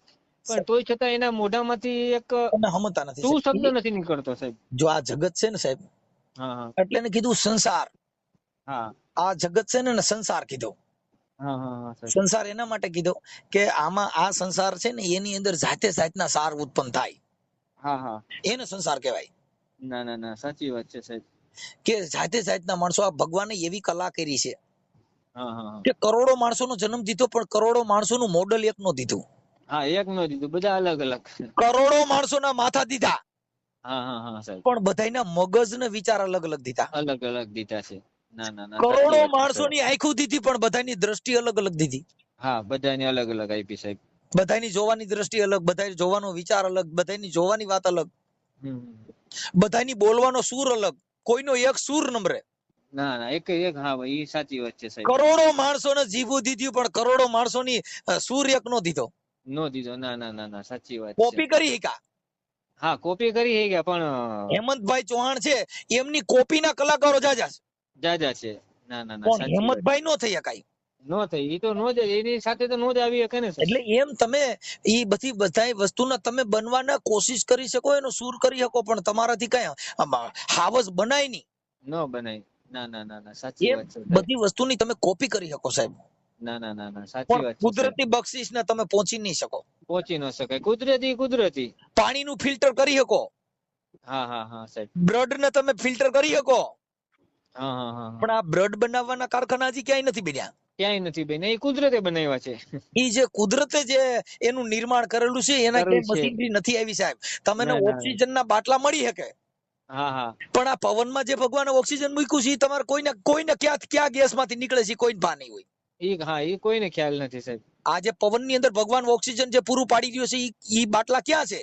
Speaker 2: પણ તોય છતાં એના મોઢામાંથી એક
Speaker 3: તમે સમજતા નથી
Speaker 2: શું શબ્દ
Speaker 3: સાહેબ.
Speaker 2: નથી નીકળતો સાહેબ.
Speaker 3: જો આ જગત છે ને સાહેબ,
Speaker 2: હા હા
Speaker 3: એટલે એને કીધું સંસાર.
Speaker 2: હા
Speaker 3: આ જગત છે ને સંસાર કીધો.
Speaker 2: હા હા સાહેબ.
Speaker 3: સંસાર એના માટે કીધો કે આમાં આ સંસાર છે ને એની અંદર જાતે જાતના સાર ઉત્પન્ન થાય,
Speaker 2: હા હા.
Speaker 3: એને સંસાર કહેવાય.
Speaker 2: ના ના ના, સાચી વાત છે સાહેબ.
Speaker 3: કે જાતે જાતના માણસો, આ ભગવાને એવી કલા કરી છે
Speaker 2: હા હા હા.
Speaker 3: કે કરોડો માણસોનો જન્મ દીધો, પણ કરોડો માણસોનું મોડલ એક નો દીધું.
Speaker 2: હા, એક નો દીધું, બધા અલગ અલગ.
Speaker 3: કરોડો માણસોના માથા દીધા,
Speaker 2: હા હા હા સાહેબ.
Speaker 3: પણ બધાના મગજ ને વિચાર અલગ અલગ દીધા.
Speaker 2: અલગ અલગ દીધા છે. ના ના ના, સાચી
Speaker 3: કરોડો
Speaker 2: વાત છે સાહેબ.
Speaker 3: માણસોની આંખો દીધી, પણ બધાની દ્રષ્ટિ અલગ અલગ દીધી.
Speaker 2: હા, બધાને અલગ અલગ આપી સાહેબ.
Speaker 3: બધાની જોવાની દ્રષ્ટિ અલગ, બધાની જોવાનો વિચાર અલગ, બધાની જોવાની વાત અલગ,
Speaker 2: હમ.
Speaker 3: બધાની બોલવાનો સૂર અલગ. કોઈનો એક સૂર નંબરે.
Speaker 2: ના ના, એક હા ભાઈ, એ સાચી વાત છે સાહેબ.
Speaker 3: કરોડો માણસોને જીભું દીધું, પણ કરોડો માણસોની સૂર એક નો દીધો.
Speaker 2: નો દીધો. ના ના ના ના, સાચી વાત છે.
Speaker 3: કોપી કરી કા.
Speaker 2: હા, કોપી કરી હે ગયા, પણ
Speaker 3: હેમંતભાઈ ચૌહાણ છે, એમની કોપીના કલાકારો જાજા છે,
Speaker 2: જાજા છે. ના ના ના,
Speaker 3: પણ
Speaker 2: સાચી વાત.
Speaker 3: હેમંતભાઈ નો થઈ શકાય.
Speaker 2: નો થઈ, એ તો નો જ, એની સાથે તો નો જ આવી શકે ને સાહેબ.
Speaker 3: એટલે એમ તમે ઈ બધા વસ્તુના તમે બનવાના કોશિશ કરી શકો, એનો સૂર કરી શકો, પણ તમારાથી કઈ હાવસ બનાય નહીં.
Speaker 2: નો બનાય. ના ના ના ના, સાચી
Speaker 3: એમ
Speaker 2: વાત છે સાહેબ.
Speaker 3: બધી વસ્તુની તમે કોપી કરી શકો સાહેબ,
Speaker 2: ના ના ના ના, સાચી
Speaker 3: પણ
Speaker 2: વાત છે સાહેબ.
Speaker 3: કુદરતી બક્ષિસને તમે પહોંચી નહીં શકો.
Speaker 2: પહોંચી ન શકાય. કુદરતી કુદરતી.
Speaker 3: પાણીનું ફિલ્ટર કરી શકો,
Speaker 2: હા હા હા સાહેબ.
Speaker 3: બ્લડને તમે ફિલ્ટર કરી શકો,
Speaker 2: હા હા હા હા.
Speaker 3: પણ આ બ્લડ બનાવવાના કારખાના હજી ક્યાંય નથી બન્યા.
Speaker 2: ક્યાંય નથી બેન, એ કુદરતે બનાવ્યા છે.
Speaker 3: ઈ જે કુદરતે જે એનું નિર્માણ કરેલું છે, એના
Speaker 2: કરવું
Speaker 3: ક્યાંય
Speaker 2: છે.
Speaker 3: મશીનરી નથી આવી સાહેબ. તમને
Speaker 2: ના ના.
Speaker 3: ઓક્સિજનના બાટલા મળી શકે,
Speaker 2: હા હા.
Speaker 3: પણ આ પવનમાં જે ભગવાને ઓક્સિજન મૂક્યું છે, એ તમારે કોઈને ક્યાં ગેસમાંથી નીકળે છે કોઈ ભાન નહીં હોય.
Speaker 2: હા, એ કોઈને ખ્યાલ નથી સાહેબ.
Speaker 3: આ જે પવનની અંદર ભગવાન ઓક્સિજન જે પૂરું પાડી રહ્યો છે, ઈ બાટલા ક્યાં છે?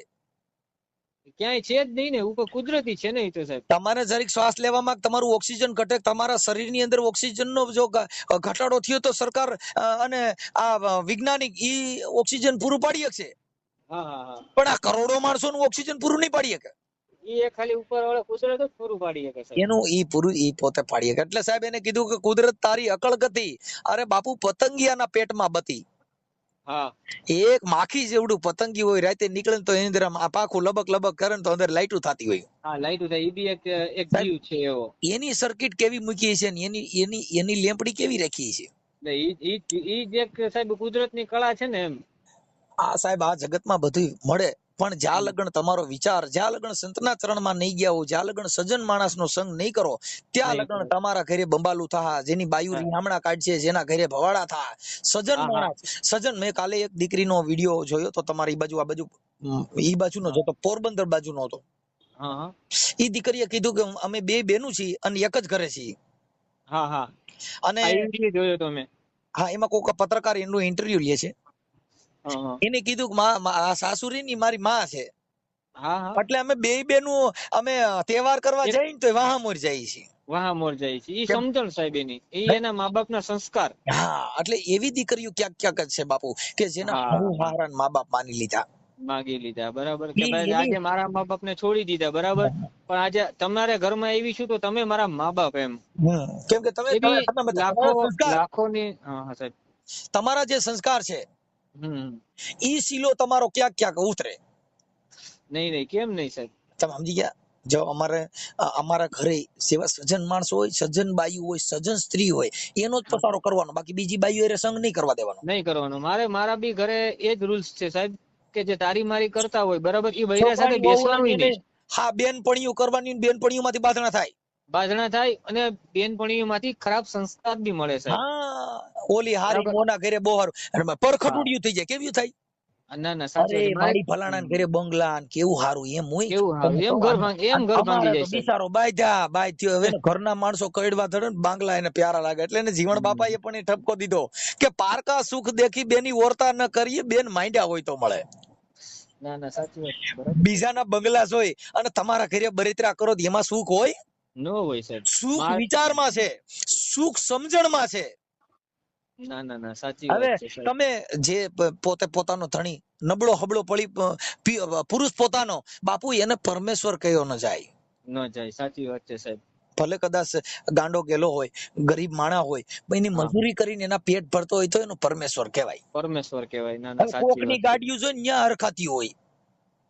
Speaker 2: ક્યાંય છે જ નહીં ને, ઉપર કુદરતી છે ને એ તો સાહેબ.
Speaker 3: તમારે જરીક શ્વાસ લેવામાં તમારું ઓક્સિજન ઘટે, તમારા શરીરની અંદર ઓક્સિજનનો જો ઘટાડો થયો તો સરકાર અને આ વૈજ્ઞાનિક ઈ ઓક્સિજન પૂરું પાડી શકશે,
Speaker 2: હા હા હા.
Speaker 3: પણ આ કરોડો માણસોનું ઓક્સિજન પૂરું નહીં પાડી શકે.
Speaker 2: એ ખાલી ઉપર વાળા કુદરત જ પૂરું પાડી શકે સાહેબ.
Speaker 3: એનું ઈ પૂરું ઈ પોતે પાડી શકે. એટલે સાહેબ એને કીધું કે કુદરત તારી અકળ ગતિ, અરે બાપુ પતંગિયાના પેટમાં બતી.
Speaker 2: હા.
Speaker 3: એક માખી જેવડું પતંગી હોય, રાતે નીકળે તો એની અંદર આ પાખું લબક લબક કરે તો અંદર લાઈટું થતી હોય.
Speaker 2: હા, લાઈટ થાય, એ બી એક
Speaker 3: સાહેબ
Speaker 2: જીવ છે એવો.
Speaker 3: એની સર્કિટ કેવી મૂકી છે ને એની લેમ્પડી કેવી રાખી છે.
Speaker 2: ઈ જે સાહેબ કુદરતની કળા છે ને એમ.
Speaker 3: આ સાહેબ આ જગતમાં બધું મળે, પણ જ્યાં લગન તમારો વિચાર, જ્યાં લગન સંતના ચરણમાં નહીં ગયા હો, જ્યાં લગન સજ્જન માણસનો સંગ નહીં કરો, ત્યાં
Speaker 2: નહીં
Speaker 3: લગન
Speaker 2: કરો.
Speaker 3: તમારા ઘરે બંબાલું થા, જેની બાયુ
Speaker 2: હા
Speaker 3: રીહામણા કાઢશે, જેના ઘરે ભવાડા થા. સજ્જન
Speaker 2: હા હા
Speaker 3: માણસ, સજ્જન. મેં કાલે એક દીકરીનો વિડીયો જોયો તો, તમારી બાજુ આ બાજુ ઈ બાજુનો જોતો, પોરબંદર બાજુનો હતો.
Speaker 2: હા
Speaker 3: ઈ દીકરીએ કીધું કે અમે બે બેનું છીએ અને એક જ ઘરે છીએ.
Speaker 2: હા હા.
Speaker 3: અને
Speaker 2: આ વિડીયો જોયો તો મેં.
Speaker 3: હા, એમાં કોઈક પત્રકાર એનું ઇન્ટરવ્યુ લે છે.
Speaker 2: હા હા
Speaker 3: એને કીધું કે આ સાસુરીની મારી માં છે,
Speaker 2: હા હા.
Speaker 3: એટલે અમે બે બેનું અમે તહેવાર કરવા
Speaker 2: એક
Speaker 3: જઈએ ને તો વહામોર જઈએ છીએ.
Speaker 2: વહા મોર જાય છે. ઈ
Speaker 3: કેમ?
Speaker 2: સમજણ સાહેબ એની. એ એના મા બાપ ના સંસ્કાર.
Speaker 3: હા, એટલે એવી દીકરીઓ ક્યાંક ક્યાંક જ છે બાપુ, કે જેના
Speaker 2: હા હા.
Speaker 3: હારા મા બાપ માની લીધા.
Speaker 2: માગી લીધા, બરાબર, કે
Speaker 3: ઈ
Speaker 2: ભાઈ
Speaker 3: એની
Speaker 2: આજે મારા મા બાપ ને છોડી દીધા, બરાબર, પણ આજે તમારા ઘરમાં આવી છું તો તમે મારા મા બાપ એમ.
Speaker 3: કેમ કે તમે
Speaker 2: એ બી લાખો
Speaker 3: તમારા સંસ્કાર,
Speaker 2: લાખોની. હા હા સાહેબ.
Speaker 3: તમારા જે સંસ્કાર છે,
Speaker 2: હમ.
Speaker 3: ઈ શીલો તમારો ક્યાંક ક્યાંક ઉતરે.
Speaker 2: નહીં નહીં, કેમ નહીં સાહેબ.
Speaker 3: તમે સમજી ગયા?
Speaker 1: જો અમારા ઘરે સેવા સજ્જન માણસો હોય, સજ્જન બાયુ હોય, સજ્જન સ્ત્રી હોય, એનો જ પસારો કરવાનો, બાકી બીજી બાયુ એ સંગ નહીં કરવા દેવાનો.
Speaker 2: નહીં કરવાનું. મારા બી ઘરે એ જ રૂલ્સ છે સાહેબ, કે જે તારી મારી કરતા હોય બરાબર, એ બૈરા સાથે
Speaker 1: છોકરાની
Speaker 2: બેસવાનું
Speaker 1: વહુરાની
Speaker 2: નહીં.
Speaker 1: હા બેનપણીઓ કરવાની, બેનપણીઓમાંથી બાધણા થાય.
Speaker 2: બાંધણા થાય અને બેનપણીઓમાંથી ખરાબ સંસ્કાર બી મળે સાહેબ.
Speaker 1: હા ઓલી હારી
Speaker 2: બરાબર.
Speaker 1: મોના ઘરે બહુ હારું, અને પરખટુડિયું થઈ જાય. કેવું થાય?
Speaker 2: ના ના સાચી
Speaker 1: અરે
Speaker 2: વાત છે. મારે
Speaker 1: મારી ફલાણા ઘરે બંગલા ને કેવું હારું એમ હોય.
Speaker 2: કેવું હારું,
Speaker 1: તમે
Speaker 2: એમ
Speaker 1: કહો
Speaker 2: ઘર
Speaker 1: આનું.
Speaker 2: એમ
Speaker 1: અને
Speaker 2: ઘર ભાંગી
Speaker 1: અમારે તો
Speaker 2: જાય સાહેબ.
Speaker 1: બિચારો બાય થયો. હવે ને ઘરના માણસો કડવા ધડે ને બાંગલા એને પ્યારા લાગે, એટલે એને જીવણ બાપાએ પણ એ ઠપકો દીધો કે પારકા સુખ દેખી બેની ઓરતા ન કરીએ, બેન માંડ્યા હોય તો મળે.
Speaker 2: ના ના સાચી વાત છે. બરાબર.
Speaker 1: બીજાના બંગલા જોઈ અને તમારા ઘરે બરિત્રા કરો તો એમાં સુખ હોય?
Speaker 2: નો હોય સાહેબ.
Speaker 1: સુખ વિચારમાં છે, સુખ સમજણમાં છે.
Speaker 2: ના ના ના સાચી
Speaker 1: હવે
Speaker 2: વાત છે સાહેબ.
Speaker 1: તમે જે પોતે પોતાનો ધણી નબળો હબળો પુરુષ પોતાનો બાપુ એને પરમેશ્વર કયો ન જાય.
Speaker 2: ન જાય. સાચી વાત છે સાહેબ.
Speaker 1: ભલે કદાચ ગાંડો ગેલો હોય, ગરીબ માણા હોય, પણ એની મજૂરી કરીને એના પેટ ભરતો હોય તો એનો પરમેશ્વર કહેવાય.
Speaker 2: પરમેશ્વર કહેવાય. ના ના
Speaker 1: હવે
Speaker 2: સાચી
Speaker 1: કોકની
Speaker 2: વાત છે.
Speaker 1: ગાડીઓ જોઈને ન્યા હરખાતી હોય.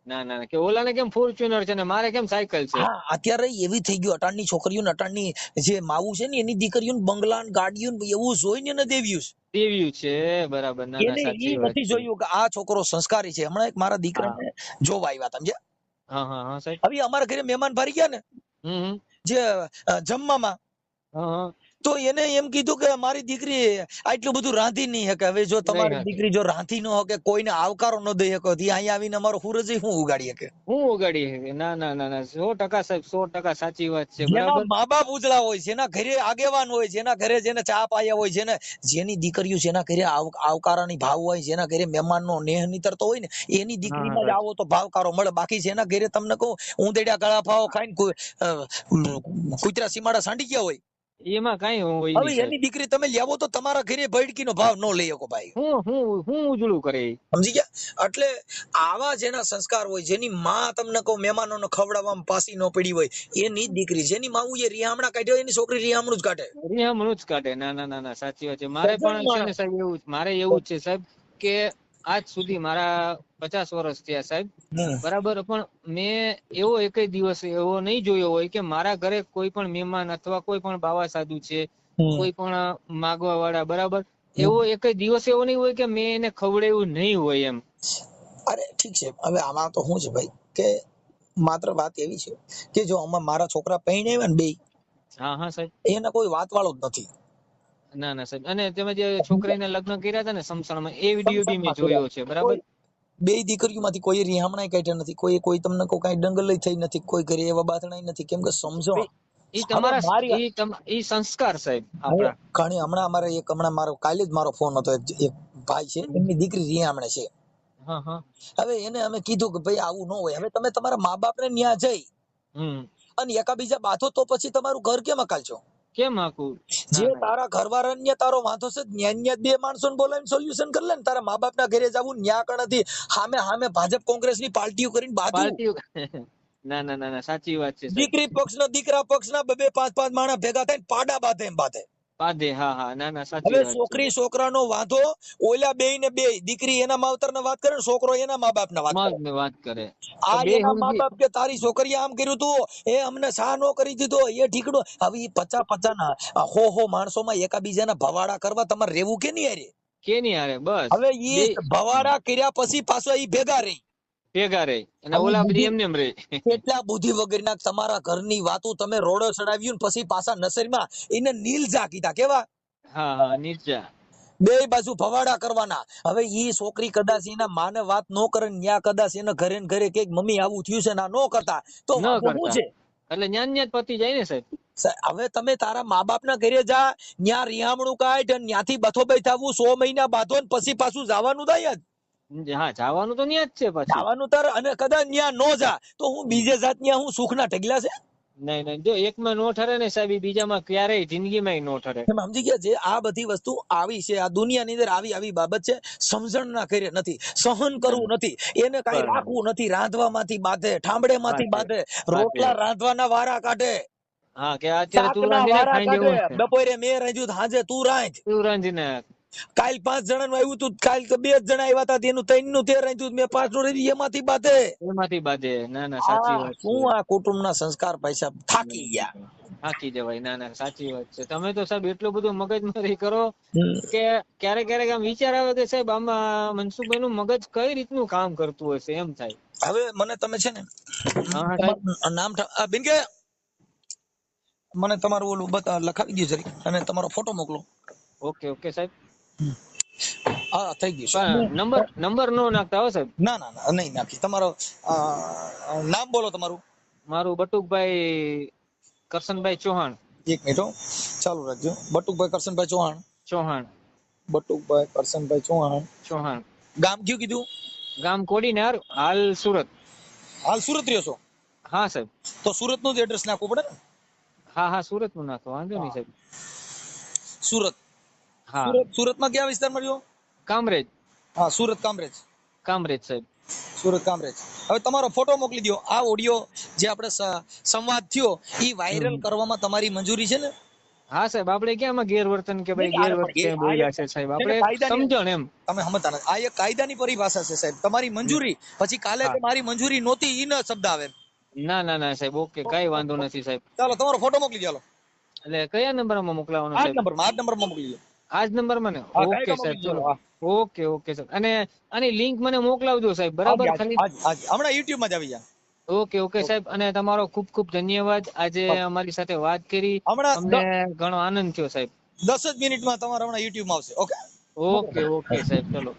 Speaker 2: ના ના ના, કે ઓલાને કેમ ફોર્ચ્યુનર છે ને મારે કેમ સાયકલ છે.
Speaker 1: હા અત્યારે એવી થઈ ગયું, અટાણની છોકરીઓ અટાણની જે માવું છે ને એની દીકરીઓ બંગલા ગાડીઓ એવું જોઈને એને દેવ્યું છે.
Speaker 2: દેવ્યું છે. બરાબર. ના ના
Speaker 1: એને
Speaker 2: સાચી
Speaker 1: એ
Speaker 2: વાત
Speaker 1: નથી
Speaker 2: છે.
Speaker 1: જોયું કે આ છોકરો સંસ્કારી છે. હમણાં એક મારા
Speaker 2: હા
Speaker 1: દીકરાને જોવા આવ્યા, સમજ્યા?
Speaker 2: હા હા હા સાહેબ.
Speaker 1: હવે અમારા ઘરે મહેમાન ભરી ગયા ને
Speaker 2: હમ.
Speaker 1: જે જમવામાં,
Speaker 2: હા હા.
Speaker 1: તો એને એમ કીધું કે મારી દીકરી આટલું બધું રાંધી નહીં શકે. હવે જો તમારી
Speaker 2: નહીં
Speaker 1: દીકરી જો રાંધી ન શકે, કોઈને આવકારો ન દઈ શકો, ત્યાં અહીંયા આવીને અમારો હુરજ હું ઉગાડી શકે?
Speaker 2: હું ઉગાડી શકે? ના ના ના ના 100% સાહેબ, 100% સાચી વાત છે.
Speaker 1: જેના
Speaker 2: બરાબર.
Speaker 1: મા બાપ ઉજળા હોય, જેના ઘરે આગેવાન હોય, જેના ઘરે જેને ચા પાયા હોય, જેની દીકરીઓ જેના ઘરે આવકારાની ભાવ હોય, જેના ઘરે મહેમાનનો નેહ નીતરતો હોય ને, એની
Speaker 2: હા હા
Speaker 1: દીકરીમાં જ
Speaker 2: સાહેબ.
Speaker 1: આવો તો ભાવકારો મળે. બાકી જેના ઘરે તમને કહું ઊંધેડા ગળા ફાવો ખાઈને કુતરા સીમાડા સાંડી ગયા હોય,
Speaker 2: એમાં કઈ હોય
Speaker 1: હવે
Speaker 2: નહીં સાહેબ.
Speaker 1: એની દીકરી તમે લેવો તો તમારા ઘરે ભડકીનો ભાવ ન લઈ શકો ભાઈ.
Speaker 2: હું ઉજળું કરે ઈ.
Speaker 1: સમજી ગયા? એટલે આવા જેના સંસ્કાર હોય, જેની માં તમને કહું મહેમાનોને ખવડાવવામાં પાસી ન પડી હોય, એની દીકરી, જેની માવું એ રિહામણા કાઢ્યો, એની છોકરી રિહામણું જ કાઢે.
Speaker 2: રિહામણું જ કાઢે. ના ના ના ના સાચી વાત છે. મારે
Speaker 1: સજ્જન
Speaker 2: પણ છે ને
Speaker 1: માણસ.
Speaker 2: સાહેબ એવું મારે એવું જ છે સાહેબ, કે આજ સુધી મારા 50 વર્ષ થયા સાહેબ. બરાબર. પણ મેં એવો એક દિવસ એવો નહીં જોયો હોય કે મારા ઘરે કોઈ પણ મહેમાન અથવા કોઈ પણ બાવા સાધુ છે, કોઈ પણ માગવા વાળા, બરાબર, એવો એક દિવસ એવો નહીં હોય કે મેં એને ખવડાવ્યું નહીં હોય એમ.
Speaker 1: અરે ઠીક છે, હવે આમાં તો શું છે ભાઈ, કે માત્ર વાત એવી છે કે જો આમાં મારા છોકરા પરણ્યા ને બે,
Speaker 2: હા હા સાહેબ.
Speaker 1: એને કોઈ વાત વાળો જ નથી.
Speaker 2: ના ના સાહેબ. અને તમે જે છોકરીને લગ્ન કર્યા હતા ને સમસણમાં, એ વિડીયો બી મેં
Speaker 1: સંસારમાં કર્યા.
Speaker 2: જોયો છે. બરાબર.
Speaker 1: કોઈ બે દીકરીઓમાંથી કોઈ રિહામણા કાઢ્યા નથી, કોઈ તમને કોઈ દંગલ થઈ નથી, કોઈ ઘરે એવા બાથણા નથી, કેમ કે સમજણ.
Speaker 2: ઈ
Speaker 1: હવે
Speaker 2: તમારા
Speaker 1: મારી
Speaker 2: ઈ સંસ્કાર સાહેબ
Speaker 1: હવે
Speaker 2: આપણા.
Speaker 1: ઘણી હમણાં મારો કાલે જ મારો ફોન હતો, એક ભાઈ છે, એમની દીકરી રિહામણે છે.
Speaker 2: હા હા.
Speaker 1: હવે એને અમે કીધું કે ભાઈ આવું ન હોય. હવે તમે તમારા મા બાપ ને ન્યા જઈ અને એકાબીજા બાથો તો પછી તમારું ઘર કેમ અકાલશો?
Speaker 2: કેમ આખું?
Speaker 1: જે તારા ઘરવાળા ને તારો વાંધો છે, ન્યા બે માણસોને બોલાવીને સોલ્યુશન કરી લે ને. તારા મા બાપ ના ઘરે જવું, ન્યા કણથી હામે ભાજપ કોંગ્રેસ ની પાર્ટીઓ કરીને બાધું.
Speaker 2: પાર્ટી. ના ના ના ના સાચી વાત છે સાહેબ.
Speaker 1: દીકરી પક્ષના દીકરા પક્ષના બે પાંચ માણસ ભેગા થઈને પાડા બાંધે એમ બાંધે.
Speaker 2: પાદે. હા હા. ના ના સાચી
Speaker 1: હવે
Speaker 2: વાત છે.
Speaker 1: છોકરી છોકરાનો વાંધો, ઓલા બે ને બે, દીકરી એના માવતર ને વાત કરે, છોકરો એના મા બાપ ને વાત કરે.
Speaker 2: ને વાત કરે.
Speaker 1: આ
Speaker 2: બે
Speaker 1: એના મા
Speaker 2: સમજી.
Speaker 1: બાપ કે તારી છોકરીએ આમ કર્યું તું, એ અમને સા નો કરી દીધો, એ ઠીકડો. હવે ઈ 50 ના હો માણસોમાં એકાબીજાના ભવાડા કરવા તમારે રહેવું કે નહીં હારે?
Speaker 2: કે નહીં હારે બસ.
Speaker 1: હવે
Speaker 2: બે
Speaker 1: ઈ ભવાડા કર્યા પછી પાછો ઈ ભેગા રહી.
Speaker 2: ભેગા રહે અને
Speaker 1: હવે
Speaker 2: ઓલા બધી
Speaker 1: બુદ્ધિ
Speaker 2: એમને એમ રહે.
Speaker 1: કેટલા બુદ્ધિ વગરના તમારા ઘરની વાતો તમે રોડો ચડાવ્યું ને પછી પાછા નસરમાં એને નીલજા કીધા. કેવા?
Speaker 2: હા હા. નીચા.
Speaker 1: બે બાજુ ભવાડા કરવાના. હવે ઈ છોકરી કદાચ એના માને વાત ન કરે, ન્યા કદાચ એના ઘરે ને ઘરે કે મમ્મી આવું થયું છે ના ન કરતા તો
Speaker 2: ન
Speaker 1: વાંધો શું
Speaker 2: કરતા
Speaker 1: છે?
Speaker 2: એટલે ન્યાન ન્યા જ પતી જાય ને સાહેબ.
Speaker 1: હવે તમે તારા મા બાપ ના ઘરે જા, ન્યા રિહામણું કાઢ, ન્યાથી બથો થવું, 100 મહિના બાંધો ને પછી પાછું જવાનું થાય જ.
Speaker 2: હા જવાનું તો ન્યા જ છે પછી.
Speaker 1: જવાનું તાર, અને કદાચ ન્યા નો જા તો હું બીજે જાત ન્યા હું સુખના ઢગલા છે.
Speaker 2: નહીં નહીં, જો એકમાં નો ઠરે ને સાહેબ, બીજામાં ક્યારેય જિંદગીમાં નો ઠરે.
Speaker 1: તમે સમજી ગયા? જે આ બધી વસ્તુ આવી છે, આ દુનિયાની અંદર આવી બાબત છે. સમજણ ના કરે નથી, સહન કરવું નથી, એને કઈ રાખવું નથી. રાંધવામાંથી બાંધે, ઠામડે માંથી બાંધે, રોટલા રાંધવાના વારા કાઢે,
Speaker 2: હા કે અત્યારે તું
Speaker 1: શાકના
Speaker 2: રાંધીને
Speaker 1: વારા
Speaker 2: ખાઈ
Speaker 1: કાઢે,
Speaker 2: જવું છે.
Speaker 1: બપોરે મેં રાંધ્યું, સાંજે તું રાંધ.
Speaker 2: તું રાંધીને.
Speaker 1: કાલ 5 જણાનું આવ્યું હતું, કાલ તો 2 જ જણા આવ્યા હતા, એનું 3 નું 13 આવ્યું, મેં 5 નું રહી એમાંથી બાધે.
Speaker 2: એમાંથી બાધે. ના ના સાચી વાત છે.
Speaker 1: શું આ કુટુંબના સંસ્કાર પૈસા થાકી ગયા.
Speaker 2: થાકી જવાય. ના ના સાચી વાત છે. તમે તો સાહેબ એટલું બધું મગજમારી કરો કે ક્યારેક ક્યારેક આમ વિચાર આવે કે સાહેબ આમાં મનસુખભાઈ નું મગજ કઈ રીતનું કામ કરતું હશે એમ થાય.
Speaker 1: હવે મને તમે છે ને
Speaker 2: હા સાહેબ.
Speaker 1: નામ બિનકે મને તમારું ઓલું લખાવી દો જરી અને તમારો ફોટો મોકલો.
Speaker 2: ઓકે ઓકે સાહેબ.
Speaker 1: હા થઈ ગયું.
Speaker 2: નંબર નો નાખતા હો સાહેબ.
Speaker 1: ના ના ના નહીં નાખી. તમારો નામ બોલો તમારું.
Speaker 2: મારું બટુકભાઈ કરશનભાઈ ચૌહાણ.
Speaker 1: એક મિનિટ હો, ચાલુ રાખજો. બટુકભાઈ કરશનભાઈ ચૌહાણ.
Speaker 2: ચૌહાણ.
Speaker 1: બટુકભાઈ કરશનભાઈ ચૌહાણ.
Speaker 2: ચૌહાણ.
Speaker 1: ગામ કયું કીધું?
Speaker 2: ગામ કોડીનાર, હાલ સુરત.
Speaker 1: હાલ સુરત રહ્યો છો?
Speaker 2: હા સાહેબ.
Speaker 1: તો સુરત નું જ એડ્રેસ નાખવું પડે ને?
Speaker 2: હા હા સુરત નું નાખો, વાંધો નહીં સાહેબ.
Speaker 1: સુરત.
Speaker 2: હા.
Speaker 1: સુરતમાં કયા વિસ્તારમાં રહ્યો?
Speaker 2: કામરેજ.
Speaker 1: હા સુરત કામરેજ.
Speaker 2: કામરેજ સાહેબ.
Speaker 1: સુરત કામરેજ. હવે તમારો ફોટો મોકલી દો. આ ઓડિયો જે આપણે સંવાદ થયો એ વાયરલ કરવામાં તમારી મંજૂરી છે ને?
Speaker 2: હા સાહેબ. આપણે ક્યાં આમાં ગેરવર્તન કે ભાઈ ગેરવર્તન બોલ્યા છે સાહેબ, આપણે સમજણ એમ.
Speaker 1: તમે સમજતા નથી. આ એક કાયદાની પરિભાષા છે સાહેબ. તમારી મંજૂરી પછી કાલે કે મારી મંજૂરી નહોતી ઈ ન શબ્દ આવે.
Speaker 2: ના ના ના સાહેબ. ઓકે કઈ વાંધો નથી સાહેબ.
Speaker 1: ચાલો તમારો ફોટો મોકલી દો.
Speaker 2: એટલે કયા નંબરમાં મોકલાવાનો
Speaker 1: આ
Speaker 2: સાહેબ?
Speaker 1: નંબરમાં મોકલી દો.
Speaker 2: આ જ નંબરમાં ને? ઓકે સાહેબ ચલો. ઓકે ઓકે સાહેબ. અને આની લિંક મને મોકલાવજો સાહેબ, બરાબર? ખાલી
Speaker 1: હમણાં YouTube માં જ આવી જાય.
Speaker 2: ઓકે ઓકે સાહેબ. અને તમારો ખૂબ ખૂબ ધન્યવાદ. આજે અમારી સાથે વાત કરી, અમને ઘણો આનંદ થયો સાહેબ.
Speaker 1: 10 જ મિનિટમાં તમારા હમણાં YouTube માં આવશે. ઓકે
Speaker 2: ઓકે ઓકે સાહેબ ચલો.